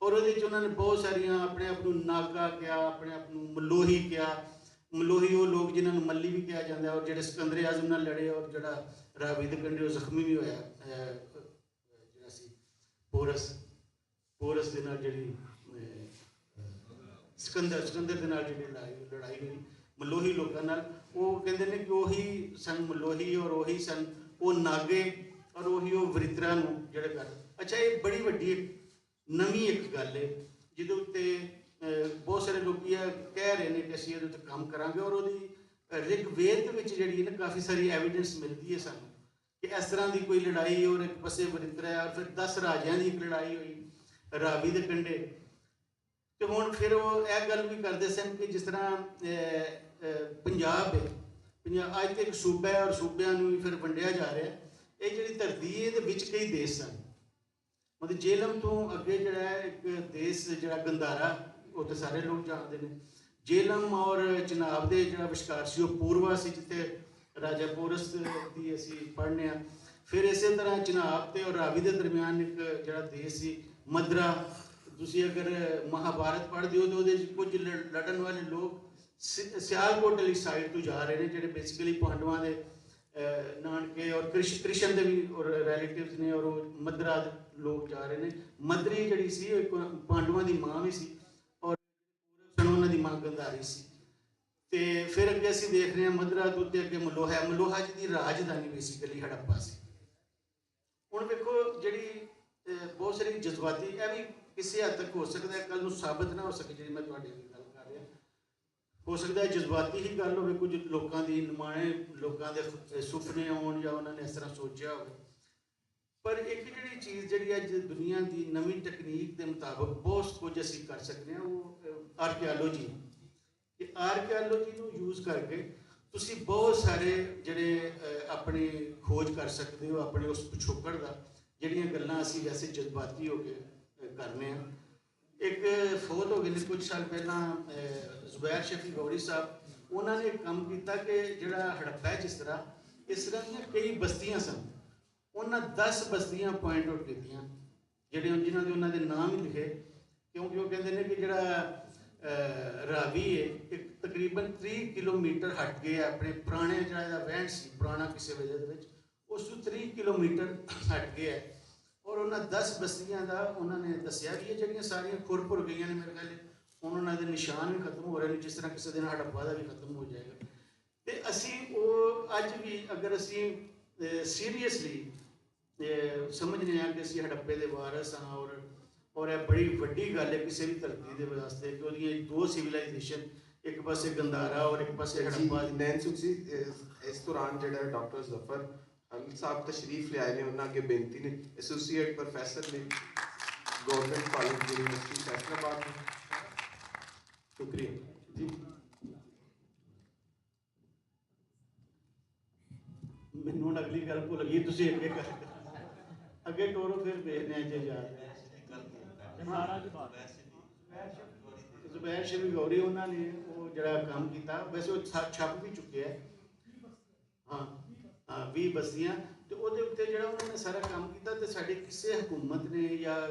ਔਰ ਉਹਦੇ ਵਿੱਚ ਉਹਨਾਂ ਨੇ ਬਹੁਤ ਸਾਰੀਆਂ ਆਪਣੇ ਆਪ ਨੂੰ ਨਾਗਾ ਕਿਹਾ, ਆਪਣੇ ਆਪ ਨੂੰ ਮਲੋਹੀ ਕਿਹਾ। ਮਲੋਹੀ ਉਹ ਲੋਕ ਜਿਨ੍ਹਾਂ ਨੂੰ ਮੱਲੀ ਵੀ ਕਿਹਾ ਜਾਂਦਾ, ਔਰ ਜਿਹੜੇ ਸਿਕੰਦਰ ਆਜ਼ਮ ਨਾਲ ਲੜੇ, ਔਰ ਜਿਹੜਾ ਰਾਵੀ ਦੇ ਕੰਢੇ ਉਹ ਜ਼ਖਮੀ ਵੀ ਹੋਇਆ, ਜਿਹੜਾ ਸੀ ਪੋਰਸ ਦੇ ਨਾਲ ਜਿਹੜੀ ਸਿਕੰਦਰ ਦੇ ਨਾਲ ਜਿਹੜੀ ਲੜਾਈ ਹੋਈ ਮਲੋਹੀ ਲੋਕਾਂ ਨਾਲ, ਉਹ ਕਹਿੰਦੇ ਨੇ ਕਿ ਉਹੀ ਸਨ ਮਲੋਹੀ ਔਰ ਉਹੀ ਸਨ ਉਹ ਨਾਗੇ ਔਰ ਉਹੀ ਉਹ ਵਰਿਤਰਾ ਨੂੰ ਜਿਹੜੇ ਕਰ। ਅੱਛਾ, ਇਹ ਬੜੀ ਵੱਡੀ ਨਵੀਂ ਇੱਕ ਗੱਲ ਹੈ ਜਿਹਦੇ ਉੱਤੇ ਬਹੁਤ ਸਾਰੇ ਲੋਕ ਕਹਿ ਰਹੇ ਨੇ ਕਿ ਅਸੀਂ ਇਹਦੇ ਉੱਤੇ ਕੰਮ ਕਰਾਂਗੇ, ਔਰ ਉਹਦੀ ਰਿਗਵੇਦ ਦੇ ਵਿੱਚ ਜਿਹੜੀ ਹੈ ਨਾ ਕਾਫੀ ਸਾਰੀ ਐਵੀਡੈਂਸ ਮਿਲਦੀ ਹੈ ਸਾਨੂੰ ਕਿ ਇਸ ਤਰ੍ਹਾਂ ਦੀ ਕੋਈ ਲੜਾਈ, ਔਰ ਇੱਕ ਪਾਸੇ ਵਰਿਤਰਾ ਹੈ, ਔਰ ਫਿਰ 10 ਰਾਜਿਆਂ ਦੀ ਇੱਕ ਲੜਾਈ ਹੋਈ ਰਾਵੀ ਦੇ ਕੰਢੇ। ਤੇ ਹੁਣ ਫਿਰ ਉਹ ਇਹ ਗੱਲ ਵੀ ਕਰਦੇ ਸਨ ਕਿ ਜਿਸ ਤਰ੍ਹਾਂ ਪੰਜਾਬ ਹੈ, ਅੱਜ ਤੇ ਇੱਕ ਸੂਬਾ ਹੈ ਔਰ ਸੂਬਿਆਂ ਨੂੰ ਵੀ ਫਿਰ ਵੰਡਿਆ ਜਾ ਰਿਹਾ। ਇਹ ਜਿਹੜੀ ਧਰਤੀ ਹੈ ਇਹਦੇ ਵਿੱਚ ਕਈ ਦੇਸ਼ ਸਨ, ਮਤਲਬ ਜੇਹਲਮ ਤੋਂ ਅੱਗੇ ਜਿਹੜਾ ਹੈ ਇੱਕ ਦੇਸ਼ ਜਿਹੜਾ ਗੰਧਾਰਾ, ਉਹ ਤਾਂ ਸਾਰੇ ਲੋਕ ਜਾਣਦੇ ਨੇ। ਜੇਹਲਮ ਔਰ ਚਨਾਬ ਦੇ ਜਿਹੜਾ ਵਿਸ਼ਕਾਰ ਸੀ ਉਹ ਪੂਰਵਾ ਸੀ, ਜਿੱਥੇ ਰਾਜਾ ਪੋਰਸ ਦੀ ਅਸੀਂ ਪੜ੍ਹਨੇ ਆ। ਫਿਰ ਇਸੇ ਤਰ੍ਹਾਂ ਚਨਾਬ ਤੇ ਔਰ ਰਾਵੀ ਦੇ ਦਰਮਿਆਨ ਇੱਕ ਜਿਹੜਾ ਦੇਸ਼ ਸੀ ਮਦਰਾ। ਤੁਸੀਂ ਅਗਰ ਮਹਾਭਾਰਤ ਪੜ੍ਹਦੇ ਹੋ ਤਾਂ ਉਹਦੇ 'ਚ ਕੁਝ ਲੜਨ ਵਾਲੇ ਲੋਕ ਸਿਆਲਕੋਟ ਵਾਲੀ ਸਾਈਡ ਤੋਂ ਜਾ ਰਹੇ ਨੇ, ਜਿਹੜੇ ਬੇਸਿਕਲੀ ਪਾਂਡਵਾਂ ਦੇ ਨਾਨਕੇ ਔਰ ਕ੍ਰਿਸ਼ਨ ਦੇ ਵੀ ਔਰ ਰਿਲੇਟਿਵਸ ਨੇ, ਔਰ ਉਹ ਮਦਰਾ ਦੇ ਲੋਕ ਜਾ ਰਹੇ ਨੇ। ਮਦਰੀ ਜਿਹੜੀ ਸੀ ਉਹ ਇੱਕ ਪਾਂਡਵਾਂ ਦੀ ਮਾਂ ਵੀ ਸੀ, ਔਰ ਉਹਨਾਂ ਦੀ ਮਾਂ ਗੰਧਾਰੀ ਸੀ। ਤੇ ਫਿਰ ਅੱਗੇ ਅਸੀਂ ਦੇਖ ਰਹੇ ਹਾਂ ਮਦਰਾ ਤੋਂ ਉੱਤੇ ਅੱਗੇ ਮਲੋਹਾ ਜਿਹਦੀ ਰਾਜਧਾਨੀ ਬੇਸਿਕਲੀ ਹੜੱਪਾ ਸੀ। ਹੁਣ ਵੇਖੋ ਜਿਹੜੀ ਬਹੁਤ ਸਾਰੀ ਜਜ਼ਬਾਤੀ, ਇਹ ਵੀ ਕਿਸੇ ਹੱਦ ਤੱਕ ਹੋ ਸਕਦਾ ਹੈ ਕੱਲ ਨੂੰ ਸਾਬਤ ਨਾ ਹੋ ਸਕੇ, ਜਿਹੜੀ ਮੈਂ ਤੁਹਾਡੇ ਨਾਲ ਗੱਲ ਕਰ ਰਿਹਾ, ਹੋ ਸਕਦਾ ਹੈ ਜਜ਼ਬਾਤੀ ਹੀ ਗੱਲ ਹੋਵੇ, ਕੁਝ ਲੋਕਾਂ ਦੀ ਨਿਮਾਣੇ ਲੋਕਾਂ ਦੇ ਸੁਪਨੇ ਆਉਣ ਜਾਂ ਉਹਨਾਂ ਨੇ ਇਸ ਤਰ੍ਹਾਂ ਸੋਚਿਆ ਹੋਵੇ। ਪਰ ਇੱਕ ਜਿਹੜੀ ਚੀਜ਼ ਜਿਹੜੀ ਅੱਜ ਦੁਨੀਆ ਦੀ ਨਵੀਂ ਟੈਕਨੀਕ ਦੇ ਮੁਤਾਬਕ ਬਹੁਤ ਕੁਝ ਅਸੀਂ ਕਰ ਸਕਦੇ ਹਾਂ, ਉਹ ਆਰਕੀਓਲੋਜੀ। ਕਿ ਆਰਕੀਓਲੋਜੀ ਨੂੰ ਯੂਜ਼ ਕਰਕੇ ਤੁਸੀਂ ਬਹੁਤ ਸਾਰੇ ਜਿਹੜੇ ਆਪਣੀ ਖੋਜ ਕਰ ਸਕਦੇ ਹੋ ਆਪਣੇ ਉਸ ਪਿਛੋਕੜ ਦਾ, ਜਿਹੜੀਆਂ ਗੱਲਾਂ ਅਸੀਂ ਵੈਸੇ ਜਜ਼ਬਾਤੀ ਹੋ ਕੇ ਕਰਨੇ ਆ। ਇੱਕ ਫੌਤ ਹੋ ਗਏ ਨੇ ਕੁਝ ਸਾਲ ਪਹਿਲਾਂ ਜ਼ੁਬੈਰ ਸ਼ਫੀ ਗੌਰੀ ਸਾਹਿਬ, ਉਹਨਾਂ ਨੇ ਕੰਮ ਕੀਤਾ ਕਿ ਜਿਹੜਾ ਹੜੱਪਾ ਹੈ ਜਿਸ ਤਰ੍ਹਾਂ ਇਸ ਤਰ੍ਹਾਂ ਦੀਆਂ ਕਈ ਬਸਤੀਆਂ ਸਨ, ਉਹਨਾਂ 10 ਬਸਤੀਆਂ ਪੁਆਇੰਟ ਆਊਟ ਕੀਤੀਆਂ, ਜਿਹੜੇ ਜਿਨ੍ਹਾਂ ਦੇ ਉਹਨਾਂ ਦੇ ਨਾਮ ਹੀ ਲਿਖੇ, ਕਿਉਂਕਿ ਉਹ ਕਹਿੰਦੇ ਨੇ ਕਿ ਜਿਹੜਾ ਰਾਵੀ ਹੈ ਇੱਕ ਤਕਰੀਬਨ 30 ਕਿਲੋਮੀਟਰ ਹਟ ਕੇ ਆਪਣੇ ਪੁਰਾਣੇ ਜਿਹੜਾ ਇਹਦਾ ਵਹਿਣ ਸੀ ਪੁਰਾਣਾ ਕਿਸੇ ਵੇਲੇ ਦੇ ਵਿੱਚ, ਉਸ ਤੋਂ 30 ਕਿਲੋਮੀਟਰ ਹਟ ਗਿਆ। ਔਰ ਉਹਨਾਂ 10 ਬਸਤੀਆਂ ਦਾ ਉਹਨਾਂ ਨੇ ਦੱਸਿਆ ਵੀ ਇਹ ਜਿਹੜੀਆਂ ਸਾਰੀਆਂ ਖੁਰਪੁਰ ਗਈਆਂ ਨੇ, ਮੇਰੇ ਖਿਆਲ ਹੁਣ ਉਹਨਾਂ ਦੇ ਨਿਸ਼ਾਨ ਵੀ ਖਤਮ ਹੋ ਰਹੇ ਨੇ, ਜਿਸ ਤਰ੍ਹਾਂ ਕਿਸੇ ਦਿਨ ਹੜੱਪਾ ਦਾ ਵੀ ਖਤਮ ਹੋ ਜਾਏਗਾ। ਤੇ ਅਸੀਂ ਉਹ ਅੱਜ ਵੀ ਅਗਰ ਅਸੀਂ ਸੀਰੀਅਸਲੀ ਸਮਝਦੇ ਹਾਂ ਕਿ ਅਸੀਂ ਹੜੱਪੇ ਦੇ ਵਾਰਸ ਹਾਂ, ਔਰ ਇਹ ਬੜੀ ਵੱਡੀ ਗੱਲ ਹੈ ਕਿਸੇ ਵੀ ਧਰਤੀ ਦੇ ਵਾਸਤੇ ਕਿ ਉਹਦੀਆਂ ਦੋ ਸਿਵਲਾਈਜੇਸ਼ਨ, ਇੱਕ ਪਾਸੇ ਗੰਧਾਰਾ ਔਰ ਇੱਕ ਪਾਸੇ ਹੜੱਪਾ। ਨੈਨਸੁਖ ਜੀ, ਇਸ ਦੌਰਾਨ ਜਿਹੜਾ ਡਾਕਟਰ ਜ਼ਫਰ ਸਾਹਿਬ ਤਸ਼ਰੀਫ ਲਿਆਏ ਨੇ, ਉਹਨਾਂ ਅੱਗੇ ਬੇਨਤੀ ਨੇ, ਐਸੋਸੀਏਟ ਪ੍ਰੋਫੈਸਰ ਨੇ ਗਵਰਨਮੈਂਟ ਕਾਲਜ ਯੂਨੀਵਰਸਿਟੀ ਫੈਸਲਾਬਾਦ। ਸ਼ੁਕਰੀਆ ਜੀ। ਮੈਨੂੰ ਹੁਣ ਅਗਲੀ ਗੱਲ ਭੁੱਲ ਗਈ, ਤੁਸੀਂ ਅੱਗੇ ਟੋਰੋ, ਫਿਰ ਦੇਖਦੇ ਹਾਂ ਜੇ ਯਾਦ ਜ਼ੁਬੈਰ ਸ਼ਫੀ ਗੌਰੀ ਉਹਨਾਂ ਨੇ ਉਹ ਜਿਹੜਾ ਕੰਮ ਕੀਤਾ, ਵੈਸੇ ਉਹ ਛਪ ਵੀ ਚੁੱਕਿਆ ਹੈ। ਹਾਂ 20 ਬਸਤੀਆਂ, ਤੇ ਉਹਦੇ ਉੱਤੇ ਜਿਹੜਾ ਉਹਨਾਂ ਨੇ ਸਾਰਾ ਕੰਮ ਕੀਤਾ ਤੇ ਸਾਡੇ ਕਿਸੇ ਹਕੂਮਤ ਨੇ ਜਾਂ